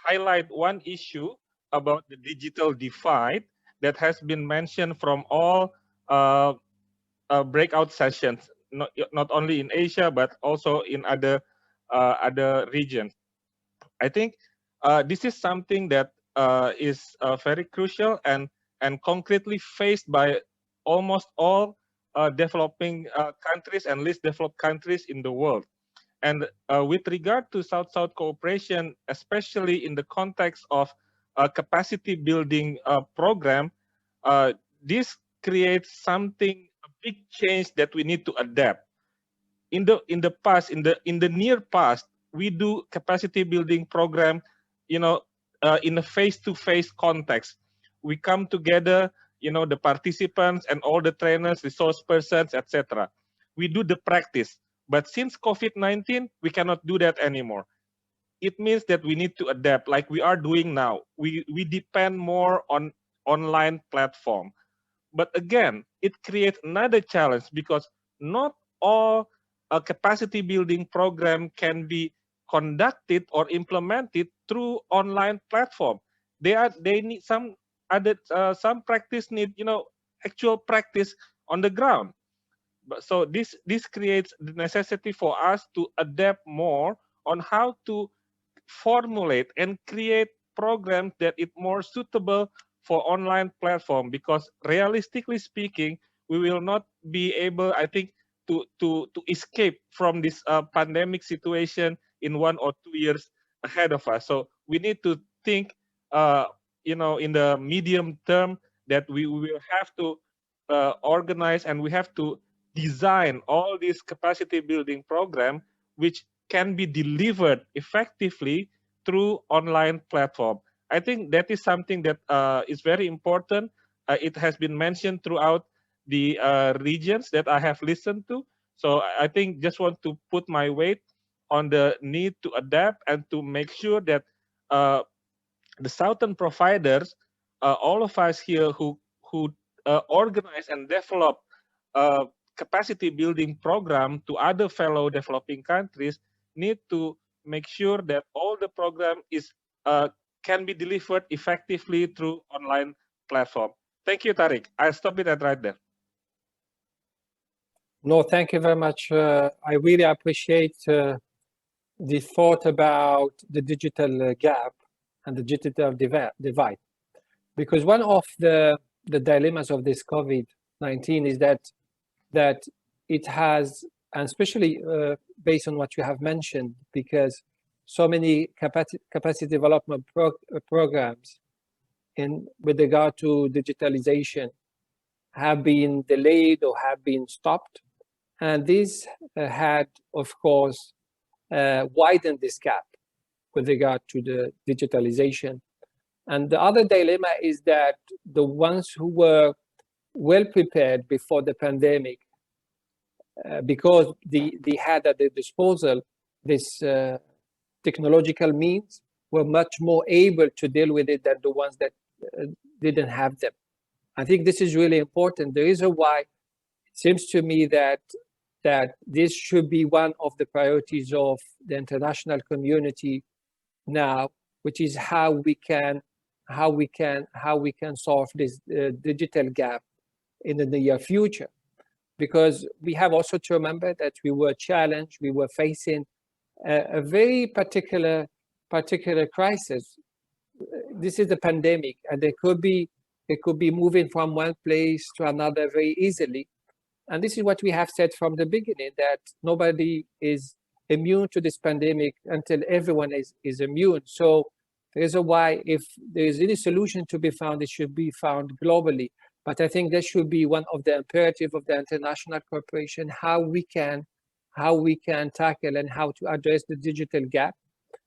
highlight one issue about the digital divide that has been mentioned from all breakout sessions, not only in Asia, but also in other regions. I think this is something that is very crucial and concretely faced by almost all developing countries and least developed countries in the world. And with regard to South-South cooperation, especially in the context of a capacity building program, this creates something, a big change that we need to adapt. In the past, in the near past, we do capacity building program, in a face-to-face context. We come together, the participants and all the trainers, resource persons, etc. We do the practice. But since COVID-19, we cannot do that anymore. It means that we need to adapt like we are doing now. We depend more on online platform. But again, it creates another challenge because not all capacity building program can be conducted or implemented through online platform. They need some practice need actual practice on the ground. So this creates the necessity for us to adapt more on how to formulate and create programs that is more suitable for online platform, because realistically speaking, we will not be able, I think, to escape from this pandemic situation in 1 or 2 years ahead of us. So we need to think, you know, in the medium term, that we will have to organize, and we have to design all these capacity building program which can be delivered effectively through online platform. I think that is something that is very important. It has been mentioned throughout the regions that I have listened to. So I think just want to put my weight on the need to adapt and to make sure that the Southern providers, all of us here who organize and develop capacity building program to other fellow developing countries, need to make sure that all the program is can be delivered effectively through online platform. Thank you, Tariq. I'll stop it at right there. No, thank you very much. I really appreciate the thought about the digital gap and the digital divide, because one of the dilemmas of this COVID-19 is that it has, and especially based on what you have mentioned, because so many capacity development programs with regard to digitalization have been delayed or have been stopped. And this had, of course, widened this gap with regard to the digitalization. And the other dilemma is that the ones who were well prepared before the pandemic, because they had at their disposal this technological means, were much more able to deal with it than the ones that didn't have them. I think this is really important. The reason why it seems to me that this should be one of the priorities of the international community now, which is how we can solve this digital gap in the near future. Because we have also to remember that we were challenged, we were facing a very particular crisis. This is the pandemic, and it could be moving from one place to another very easily. And this is what we have said from the beginning, that nobody is immune to this pandemic until everyone is immune. So there's a why, if there is any solution to be found, it should be found globally. But I think that should be one of the imperative of the international cooperation, how we can tackle and how to address the digital gap,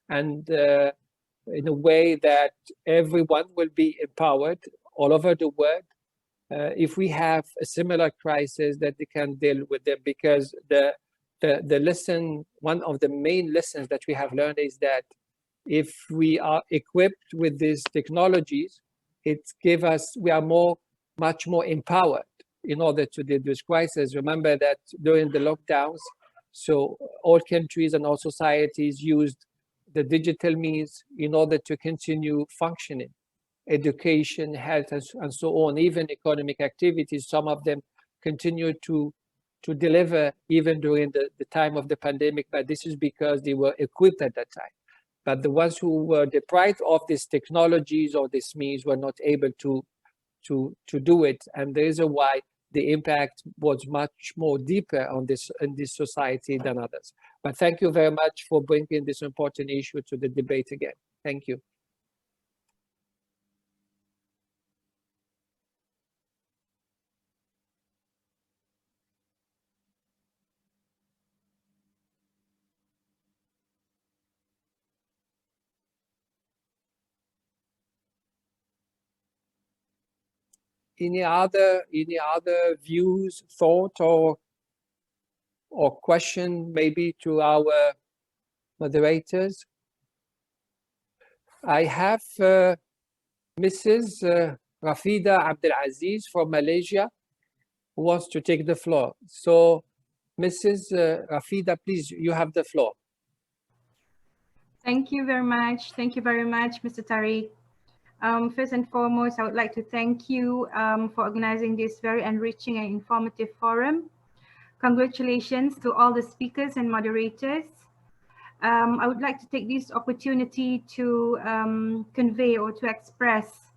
and in a way that everyone will be empowered all over the world. If we have a similar crisis, that they can deal with them, because the lesson, one of the main lessons that we have learned is that if we are equipped with these technologies, we are much more empowered in order to deal with this crisis. Remember that during the lockdowns, so all countries and all societies used the digital means in order to continue functioning. Education, health, and so on, even economic activities, some of them continue to deliver even during the time of the pandemic, but this is because they were equipped at that time. But the ones who were deprived of these technologies or these means were not able to do it, and there is a why the impact was much more deeper in this society than others. But thank you very much for bringing this important issue to the debate again. Thank you. Any other views, thought, or question maybe to our moderators? I have Mrs. Rafida Abdelaziz from Malaysia who wants to take the floor. So, Mrs. Rafida, please, you have the floor. Thank you very much. Thank you very much, Mr. Tariq. First and foremost, I would like to thank you for organizing this very enriching and informative forum. Congratulations to all the speakers and moderators. I would like to take this opportunity to convey or to express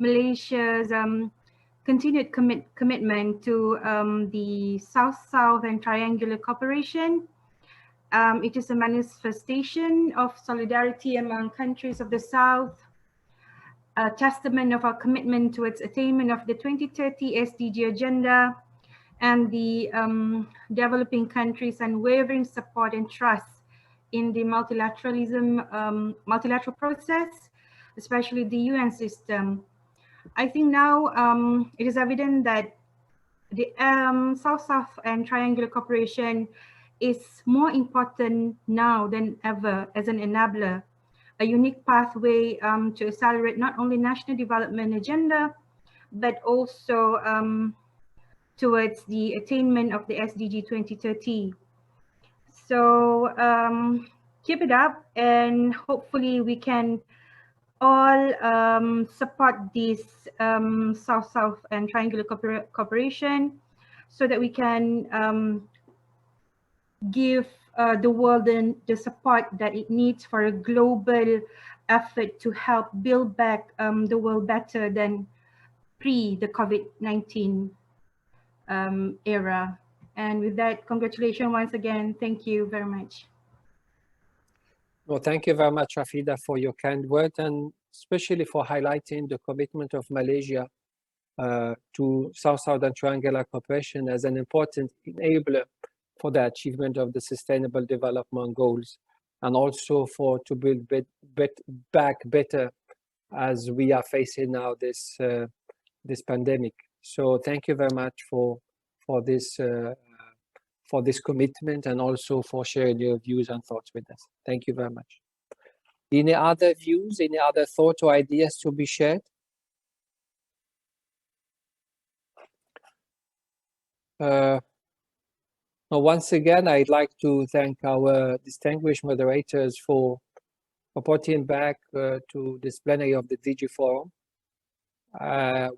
Malaysia's continued commitment to the South-South and Triangular Cooperation. It is a manifestation of solidarity among countries of the South, a testament of our commitment towards attainment of the 2030 SDG agenda, and the developing countries' unwavering support and trust in the multilateral process, especially the UN system. I think now it is evident that the South-South and Triangular Cooperation is more important now than ever as an enabler, a unique pathway to accelerate not only national development agenda, but also towards the attainment of the SDG 2030. So keep it up, and hopefully we can all support this South-South and Triangular Cooperation so that we can give the world the support that it needs for a global effort to help build back the world better than pre the COVID-19 era. And with that, congratulations once again. Thank you very much. Well, thank you very much, Rafida, for your kind words, and especially for highlighting the commitment of Malaysia to South-Southern Triangular Cooperation as an important enabler for the achievement of the Sustainable Development Goals, and also to build back better as we are facing now this pandemic. So thank you very much for this commitment, and also for sharing your views and thoughts with us. Thank you very much. Any other views, any other thoughts or ideas to be shared? Once again, I'd like to thank our distinguished moderators for reporting back to this plenary of the DG Forum.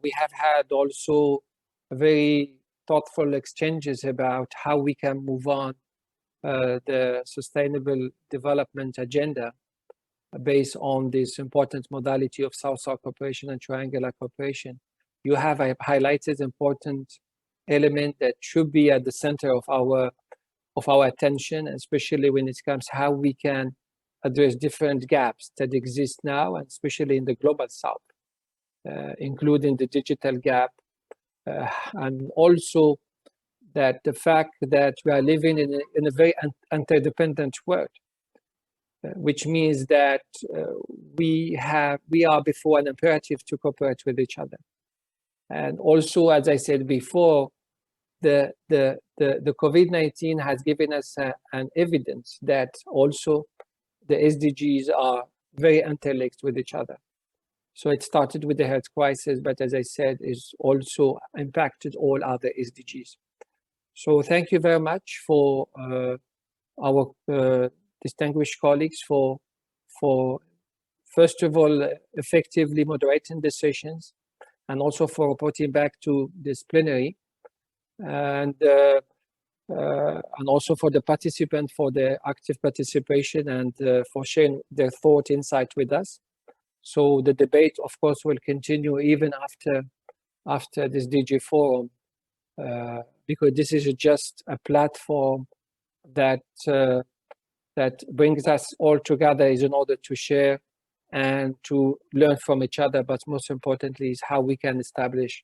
We have had also very thoughtful exchanges about how we can move on the Sustainable Development Agenda based on this important modality of South-South cooperation and triangular cooperation. You have highlighted important element that should be at the center of our attention, especially when it comes how we can address different gaps that exist now, and especially in the global South, including the digital gap, and also that the fact that we are living in a very interdependent world, which means that we are before an imperative to cooperate with each other. And also, as I said before, the COVID-19 has given us an evidence that also the SDGs are very interlinked with each other. So it started with the health crisis, but as I said, is also impacted all other SDGs. So thank you very much for our distinguished colleagues for first of all effectively moderating the sessions, and also for reporting back to this plenary, and also for the participants for their active participation, and for sharing their thought insight with us. So the debate, of course, will continue even after this DG Forum, because this is just a platform that brings us all together is in order to share and to learn from each other, but most importantly is how we can establish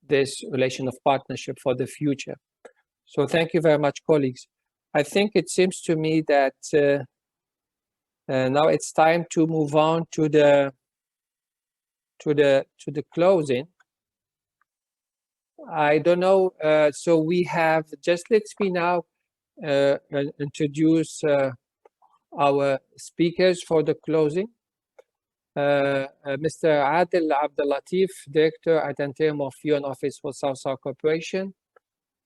this relation of partnership for the future. So thank you very much, colleagues. I think it seems to me that now it's time to move on to the closing. I don't know, so we have, just let me now introduce our speakers for the closing. Mr. Adel Abdellatif, Director at Interim of UN Office for South-South Cooperation.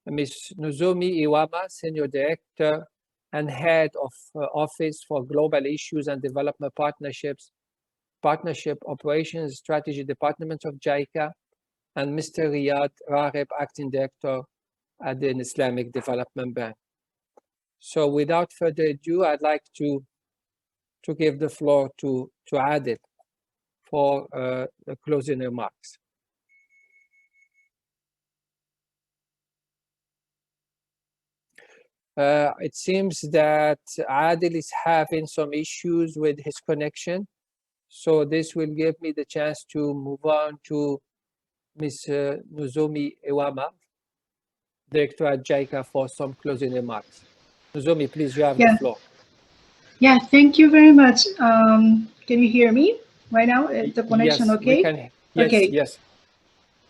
Ms. Nozomi Iwama, Senior Director and Head of Office for Global Issues and Development Partnership Operations Strategy Department of JICA. And Mr. Riyad Rareb, Acting Director at the Islamic Development Bank. So without further ado, I'd like to give the floor to Adel for the closing remarks. It seems that Adil is having some issues with his connection. So this will give me the chance to move on to Ms. Nozomi Iwama, Director at JICA, for some closing remarks. Nozomi, please, you have the floor. Yeah, thank you very much. Can you hear me right now? Is the connection yes, okay? We can, yes, okay. Yes.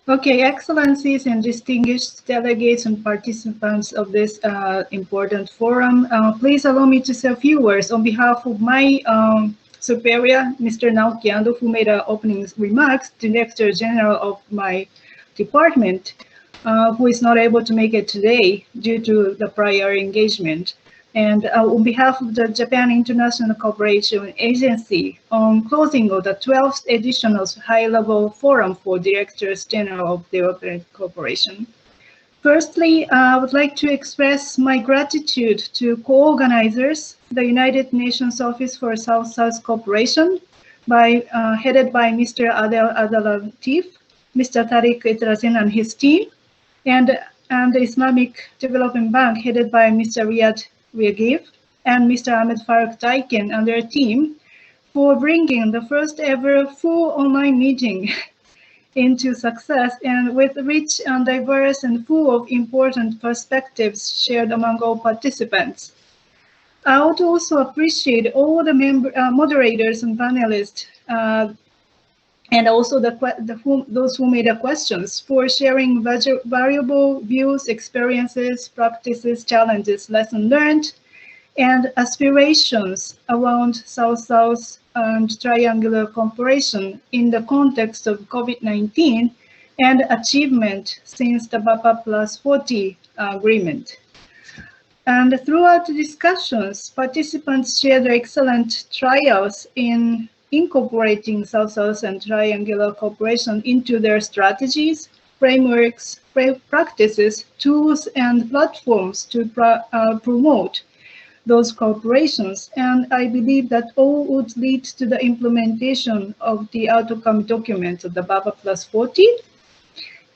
Okay, Excellencies and distinguished delegates and participants of this important forum, please allow me to say a few words on behalf of my superior, Mr. Naoki Ando, who made opening remarks, Director General of my department, who is not able to make it today due to the prior engagement. And on behalf of the Japan International Cooperation Agency, on closing of the 12th edition of high-level forum for Directors General of Development Cooperation. Firstly, I would like to express my gratitude to co-organizers, the United Nations Office for South-South Cooperation, headed by Mr. Adel Abdelatif, Mr. Tariq Itrasin and his team, and the Islamic Development Bank, headed by Mr. Riyad Regev and Mr. Ahmed Faruk Taiken and their team, for bringing the first ever full online meeting into success, and with rich and diverse and full of important perspectives shared among all participants. I would also appreciate all the moderators and panelists, and also those who made the questions, for sharing valuable views, experiences, practices, challenges, lessons learned, and aspirations around South-South and triangular cooperation in the context of COVID-19 and achievement since the BAPA Plus 40 agreement. And throughout the discussions, participants shared their excellent trials in incorporating South-South and triangular cooperation into their strategies, frameworks, practices, tools, and platforms to promote those cooperations. And I believe that all would lead to the implementation of the outcome document of the BAPA Plus 40,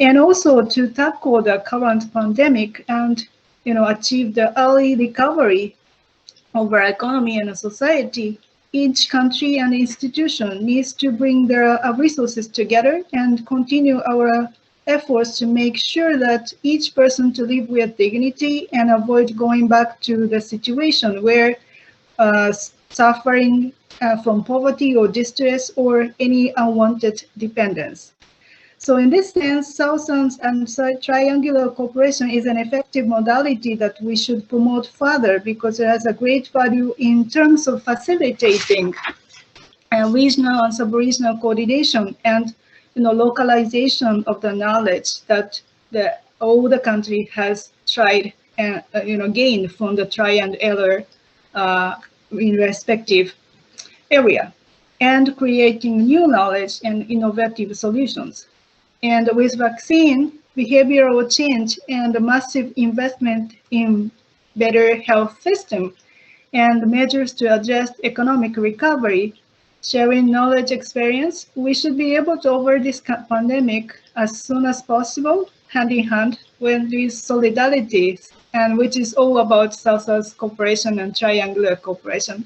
and also to tackle the current pandemic and achieve the early recovery of our economy and society. Each country and institution needs to bring their resources together and continue our efforts to make sure that each person to live with dignity and avoid going back to the situation where suffering from poverty or distress or any unwanted dependence. So in this sense, South-South and triangular cooperation is an effective modality that we should promote further, because it has a great value in terms of facilitating regional and sub-regional coordination and localization of the knowledge that all the country has tried and gained from the try and error in respective area, and creating new knowledge and innovative solutions. And with vaccine, behavioral change, and a massive investment in better health system, and measures to address economic recovery, sharing knowledge experience, we should be able to over this pandemic as soon as possible, hand in hand with these solidarities, and which is all about South-South cooperation and triangular cooperation.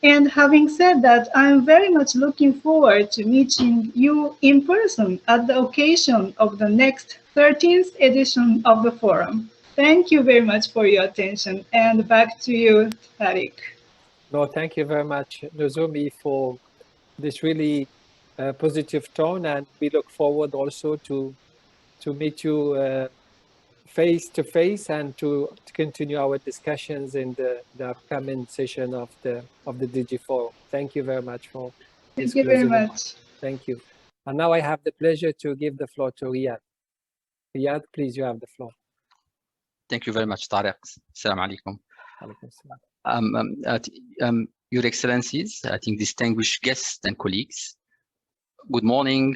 And having said that, I'm very much looking forward to meeting you in person at the occasion of the next 13th edition of the forum. Thank you very much for your attention, and back to you, Tariq. No, thank you very much, Nozomi, for this really positive tone, and we look forward also to meet you face to face and to continue our discussions in the upcoming session of the DigiForum. Thank you very much for this. Thank you very much. Thank you. And now I have the pleasure to give the floor to Riyad. Riyad, please, you have the floor. Thank you very much, Tariq. Assalamu alaikum. Your Excellencies, I think distinguished guests and colleagues, good morning,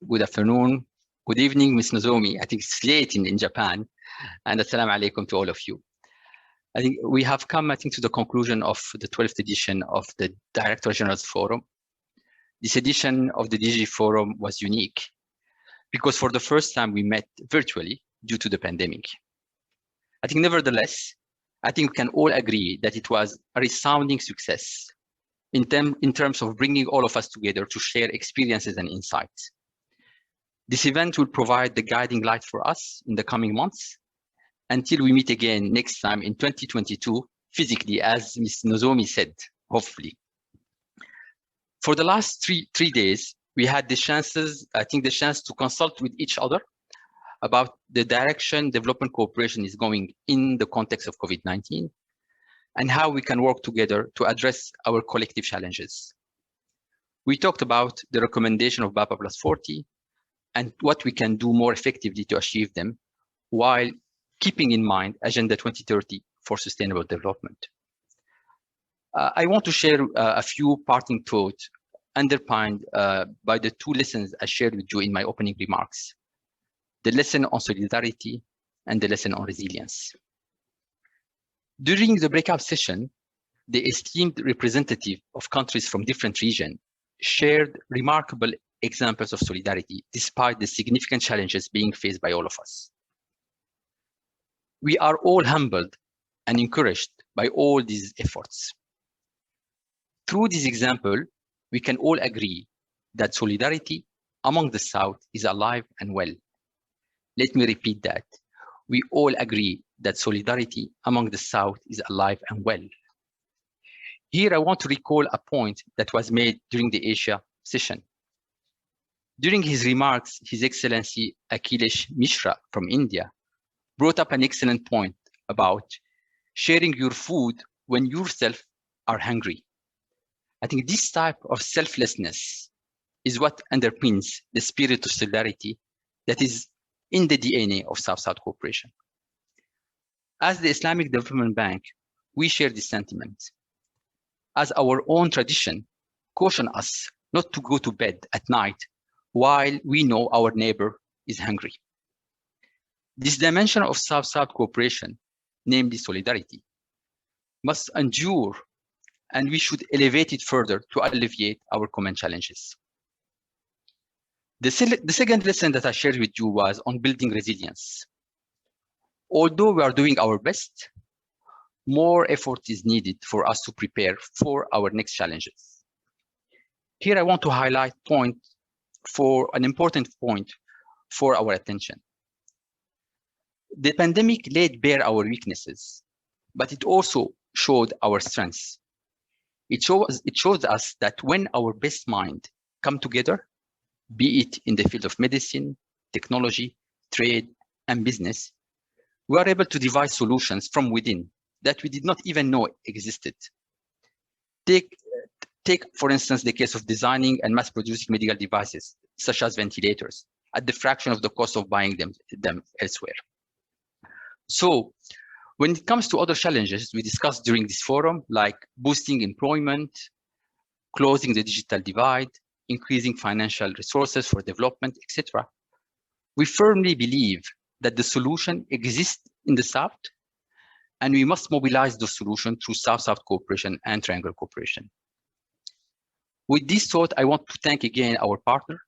good afternoon, good evening, Ms. Nozomi. I think it's late in Japan, and assalamu alaikum to all of you. I think we have come, to the conclusion of the 12th edition of the Director General's Forum. this edition of the DG Forum was unique because for the first time we met virtually due to the pandemic. I think nevertheless, I think we can all agree that it was a resounding success in terms of bringing all of us together to share experiences and insights. This event will provide the guiding light for us in the coming months until we meet again next time in 2022, physically, as Ms. Nozomi said, hopefully. For the last three days, we had the chance to consult with each other about the direction development cooperation is going in the context of COVID-19 and how we can work together to address our collective challenges. We talked about the recommendation of BAPA +40 and what we can do more effectively to achieve them while keeping in mind Agenda 2030 for sustainable development. I want to share a few parting thoughts underpinned by the two lessons I shared with you in my opening remarks: the lesson on solidarity and the lesson on resilience. During the breakout session, the esteemed representative of countries from different regions shared remarkable examples of solidarity despite the significant challenges being faced by all of us. We are all humbled and encouraged by all these efforts. Through this example, we can all agree that solidarity among the South is alive and well. Let me repeat that. We all agree that solidarity among the South is alive and well. Here, I want to recall a point that was made during the Asia session. During his remarks, His Excellency Akhilesh Mishra from India brought up an excellent point about sharing your food when yourself are hungry. I think this type of selflessness is what underpins the spirit of solidarity that is in the DNA of South-South cooperation. As the Islamic Development Bank, we share this sentiment. As our own tradition caution us not to go to bed at night while we know our neighbor is hungry. This dimension of South-South cooperation, namely solidarity, must endure, and we should elevate it further to alleviate our common challenges. The second lesson that I shared with you was on building resilience. Although we are doing our best, more effort is needed for us to prepare for our next challenges. Here I want to highlight an important point for our attention. The pandemic laid bare our weaknesses, but it also showed our strengths. It shows us that when our best mind come together, be it in the field of medicine, technology, trade, and business, we are able to devise solutions from within that we did not even know existed. Take, for instance, the case of designing and mass-producing medical devices, such as ventilators, at the fraction of the cost of buying them elsewhere. So, when it comes to other challenges we discussed during this forum, like boosting employment, closing the digital divide, increasing financial resources for development, etc., we firmly believe that the solution exists in the South, and we must mobilize the solution through South-South cooperation and triangle cooperation. With this thought, I want to thank again our partner,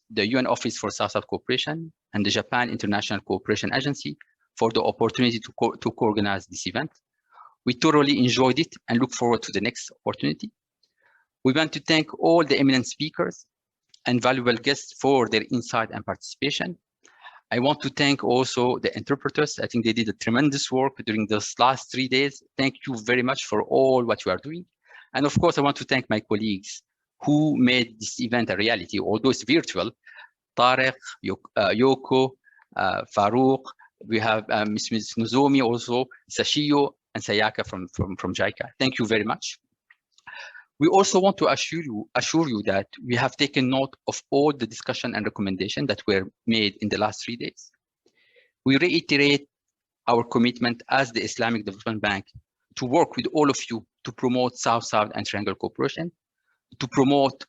the UN Office for South-South Cooperation and the Japan International Cooperation Agency for the opportunity to co-organize this event. We thoroughly enjoyed it and look forward to the next opportunity. We want to thank all the eminent speakers and valuable guests for their insight and participation. I want to thank also the interpreters. I think they did a tremendous work during those last 3 days. Thank you very much for all what you are doing. And of course, I want to thank my colleagues who made this event a reality, although it's virtual. Tarek, Yoko, Farouk, we have Ms. Nozomi also, Sashio, and Sayaka from JICA. Thank you very much. We also want to assure you that we have taken note of all the discussion and recommendation that were made in the last 3 days. We reiterate our commitment as the Islamic Development Bank to work with all of you to promote South-South and triangle cooperation, to promote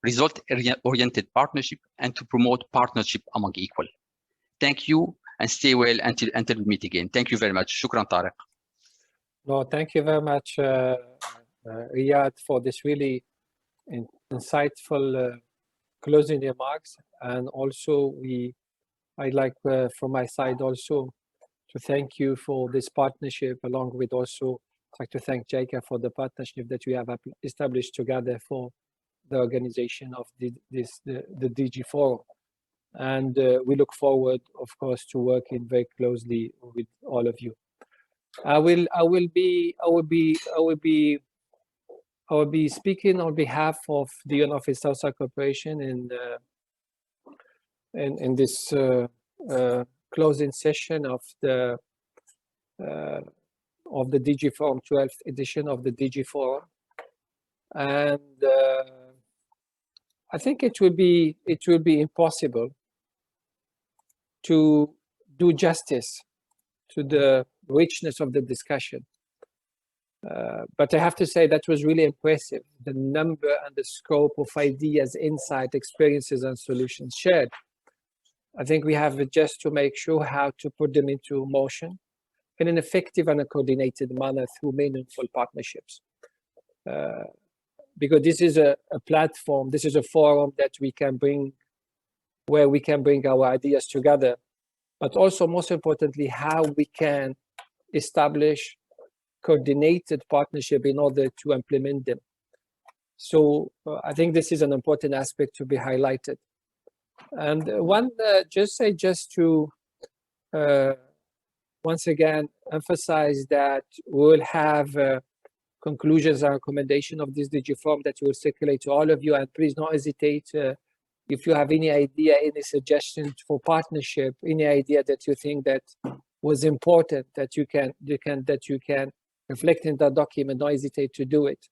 result-oriented partnership, and to promote partnership among equal. Thank you, and stay well until we meet again. Thank you very much. Shukran, Tariq. No, thank you very much, Riyad, for this really insightful closing remarks. And also I'd like from my side also to thank you for this partnership, along with also like to thank JICA for the partnership that we have established together for the organization of the DG Forum. And we look forward, of course, to working very closely with all of you. I will be speaking on behalf of the UNOSSC South Corporation in this closing session of the DG Forum, 12th edition of the DG Forum, and I think it will be impossible to do justice to the richness of the discussion. But I have to say that was really impressive, the number and the scope of ideas, insight, experiences, and solutions shared. I think we have just to make sure how to put them into motion in an effective and a coordinated manner through meaningful partnerships. Because this is a platform, this is a forum that we can bring, where we can bring our ideas together, but also most importantly, how we can establish coordinated partnership in order to implement them. So I think this is an important aspect to be highlighted. And one, just to once again emphasize that we'll have conclusions and recommendation of this DG Forum that will circulate to all of you. And please don't hesitate if you have any idea, any suggestions for partnership, any idea that you think that was important, that you can reflect in that document. Don't hesitate to do it,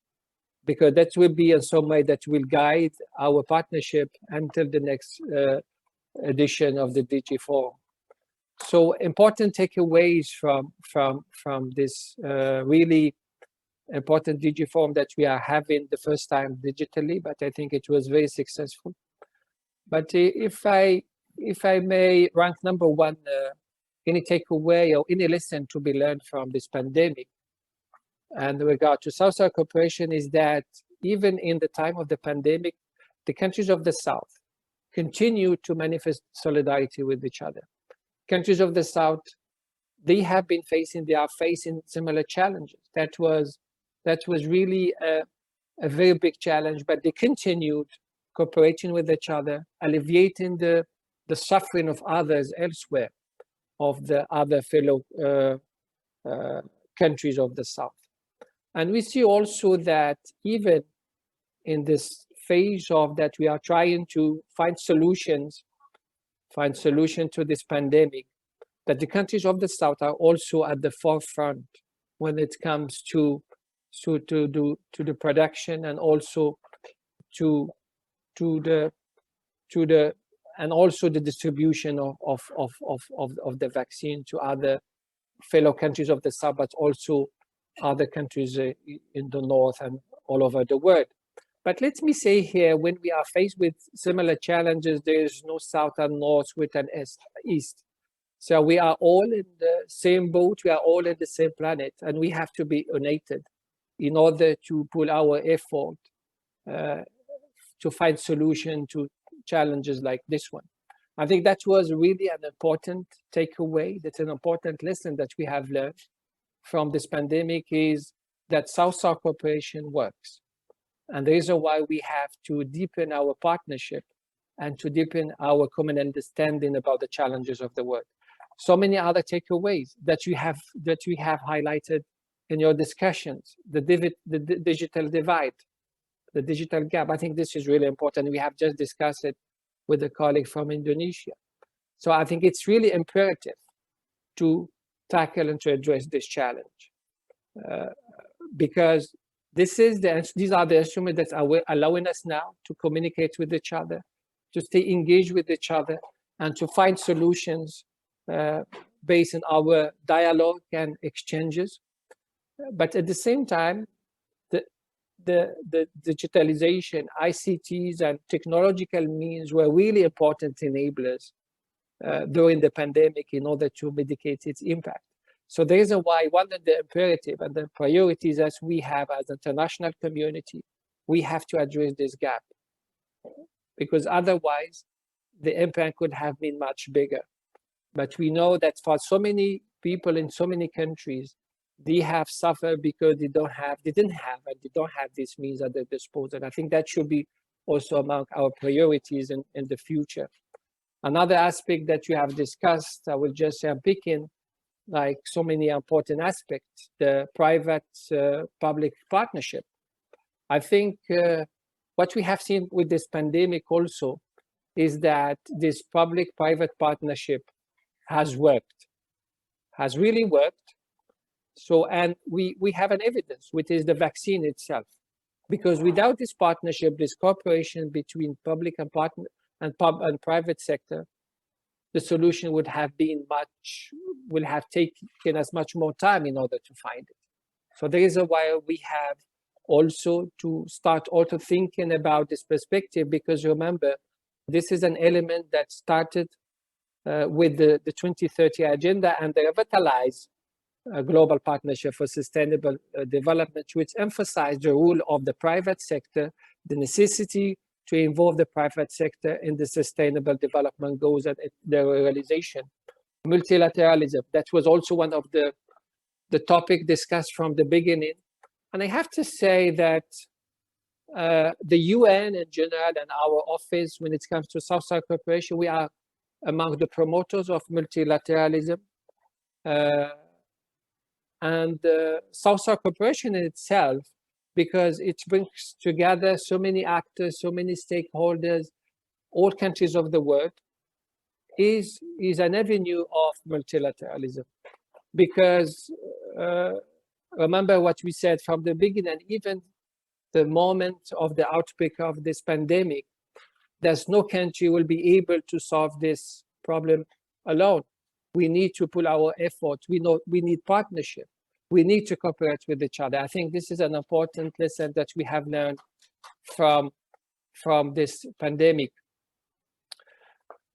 because that will be in some way that will guide our partnership until the next edition of the DG Forum. So important takeaways from this really important DG Forum that we are having the first time digitally, but I think it was very successful. But if I may rank number one, any takeaway or any lesson to be learned from this pandemic and in regard to South-South cooperation is that even in the time of the pandemic, the countries of the South continue to manifest solidarity with each other. Countries of the South, they are facing similar challenges. That was really a very big challenge, but they continued cooperating with each other, alleviating the suffering of others elsewhere, of the other fellow countries of the South. And we see also that even in this phase of that, we are trying to find solutions to this pandemic, that the countries of the South are also at the forefront when it comes to the production and also to the distribution of the vaccine to other fellow countries of the South, but also other countries in the North and all over the world. But let me say here, when we are faced with similar challenges, there is no South and North with an East. So we are all in the same boat, we are all in the same planet, and we have to be united in order to pull our effort to find solution to challenges like this one. I think that was really an important takeaway. That's an important lesson that we have learned from this pandemic, is that South-South cooperation works. And the reason why we have to deepen our partnership and to deepen our common understanding about the challenges of the world. So many other takeaways that we have highlighted in your discussions, the digital divide, the digital gap. I think this is really important. We have just discussed it with a colleague from Indonesia. So I think it's really imperative to tackle and to address this challenge, because these are the instruments that are allowing us now to communicate with each other, to stay engaged with each other, and to find solutions based on our dialogue and exchanges. But at the same time, the digitalization, ICTs, and technological means were really important enablers during the pandemic in order to mitigate its impact. So the reason why one of the imperative and the priorities as we have as an international community, we have to address this gap. because otherwise the impact could have been much bigger. But we know that for so many people in so many countries, they have suffered because they don't have these means at their disposal. I think that should be also among our priorities in the future. Another aspect that you have discussed, I will just say I'm picking like so many important aspects, the private-public partnership. I think what we have seen with this pandemic also is that this public-private partnership has worked, has really worked. So, and we have an evidence, which is the vaccine itself. Because without this partnership, this cooperation between public and private sector, the solution would have taken us much more time in order to find it. So there is a why we have also to start also thinking about this perspective, because remember, this is an element that started with the 2030 agenda and the revitalized global partnership for sustainable development, which emphasized the role of the private sector, the necessity to involve the private sector in the sustainable development goals and their realization. Multilateralism, that was also one of the topic discussed from the beginning. And I have to say that the UN in general and our office, when it comes to South-South cooperation, we are among the promoters of multilateralism. And South-South cooperation in itself, because it brings together so many actors, so many stakeholders, all countries of the world, is an avenue of multilateralism. Because remember what we said from the beginning, even the moment of the outbreak of this pandemic, there's no country will be able to solve this problem alone. We need to pull our efforts. We need partnership. We need to cooperate with each other. I think this is an important lesson that we have learned from this pandemic.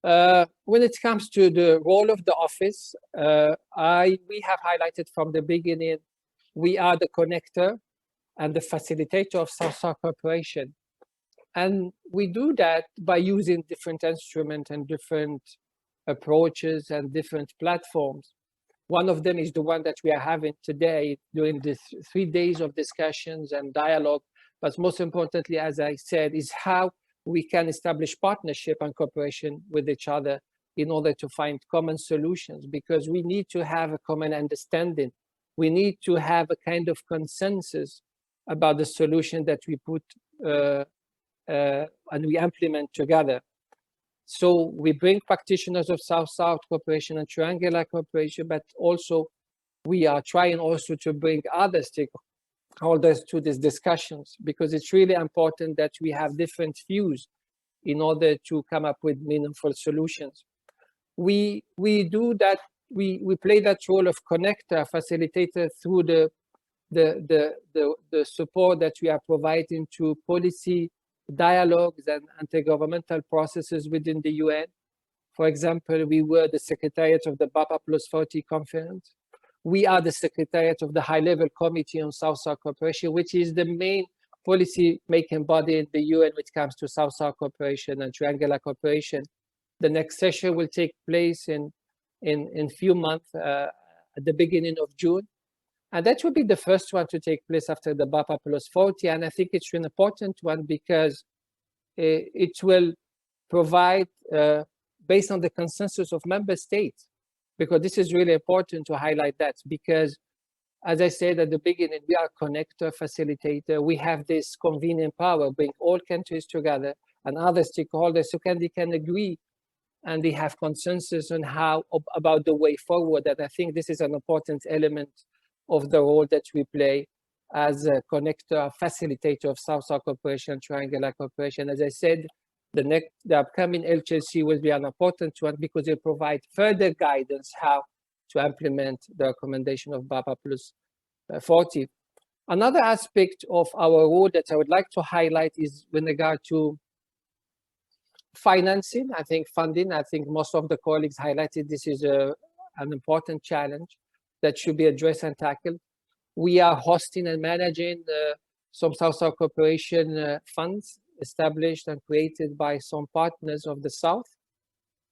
When it comes to the role of the office, we have highlighted from the beginning, we are the connector and the facilitator of South-South cooperation. And we do that by using different instruments and different approaches and different platforms. One of them is the one that we are having today during the 3 days of discussions and dialogue. But most importantly, as I said, is how we can establish partnership and cooperation with each other in order to find common solutions, because we need to have a common understanding. We need to have a kind of consensus about the solution that we put and we implement together. So we bring practitioners of South-South cooperation and triangular cooperation, but also we are trying also to bring other stakeholders to these discussions, because it's really important that we have different views in order to come up with meaningful solutions. We do that, we play that role of connector, facilitator through the support that we are providing to policy dialogues and intergovernmental processes within the UN. For example, we were the secretariat of the BAPA Plus 40 conference. We are the secretariat of the high-level committee on South-South cooperation, which is the main policy-making body in the UN when it comes to South-South cooperation and triangular cooperation. The next session will take place in few months at the beginning of June. And that will be the first one to take place after the BAPA Plus 40. And I think it's an important one because it will provide, based on the consensus of member states, because this is really important to highlight that, because as I said at the beginning, we are connector, facilitator. We have this convening power, bring all countries together and other stakeholders so they can agree and they have consensus on how about the way forward. And I think this is an important element of the role that we play as a connector, facilitator of South-South cooperation, triangular cooperation. As I said, the upcoming LCC will be an important one because it provides further guidance how to implement the recommendation of BAPA Plus 40. Another aspect of our role that I would like to highlight is with regard to financing. I think funding, I think most of the colleagues highlighted this is an important challenge that should be addressed and tackled. We are hosting and managing some South-South cooperation funds established and created by some partners of the South.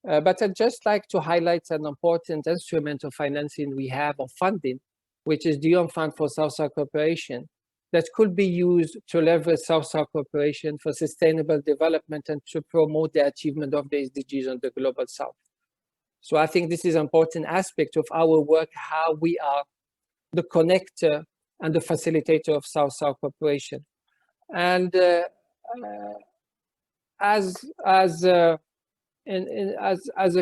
But I'd just like to highlight an important instrument of financing we have, of funding, which is the UN Fund for South-South Cooperation, that could be used to leverage South-South cooperation for sustainable development and to promote the achievement of the SDGs on the Global South. So I think this is an important aspect of our work, how we are the connector and the facilitator of South-South cooperation. And as a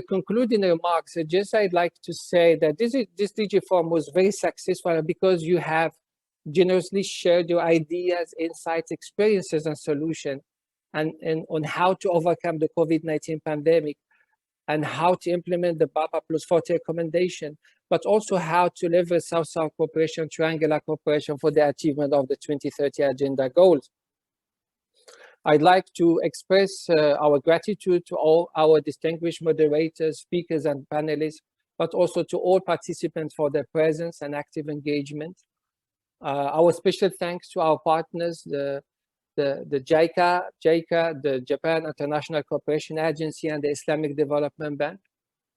concluding remarks, I'd like to say that this DG Forum was very successful because you have generously shared your ideas, insights, experiences, and solutions, and on how to overcome the COVID-19 pandemic, and how to implement the BAPA plus 40 recommendation, but also how to leverage South-South cooperation, triangular cooperation for the achievement of the 2030 agenda goals. I'd like to express our gratitude to all our distinguished moderators, speakers, and panelists, but also to all participants for their presence and active engagement. Our special thanks to our partners, the JICA, the Japan International Cooperation Agency, and the Islamic Development Bank.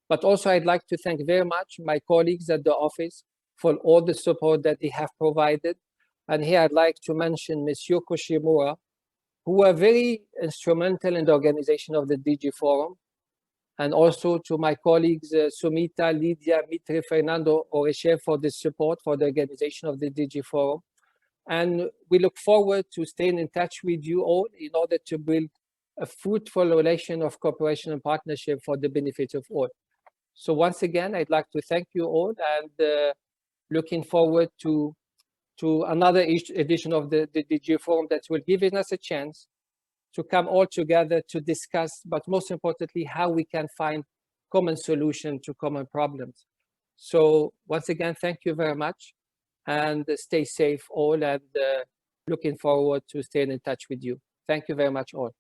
But also I'd like to thank very much my colleagues at the office for all the support that they have provided. And here I'd like to mention Ms. Yoko Shimura, who were very instrumental in the organization of the DG Forum, and also to my colleagues Sumita, Lydia, Mitre, Fernando, Oreche for the support for the organization of the DG Forum. And we look forward to staying in touch with you all in order to build a fruitful relation of cooperation and partnership for the benefit of all. So once again, I'd like to thank you all, and looking forward to another edition of the DG Forum that will give us a chance to come all together to discuss, but most importantly, how we can find common solutions to common problems. So once again, thank you very much, and stay safe all, and looking forward to staying in touch with you. Thank you very much all.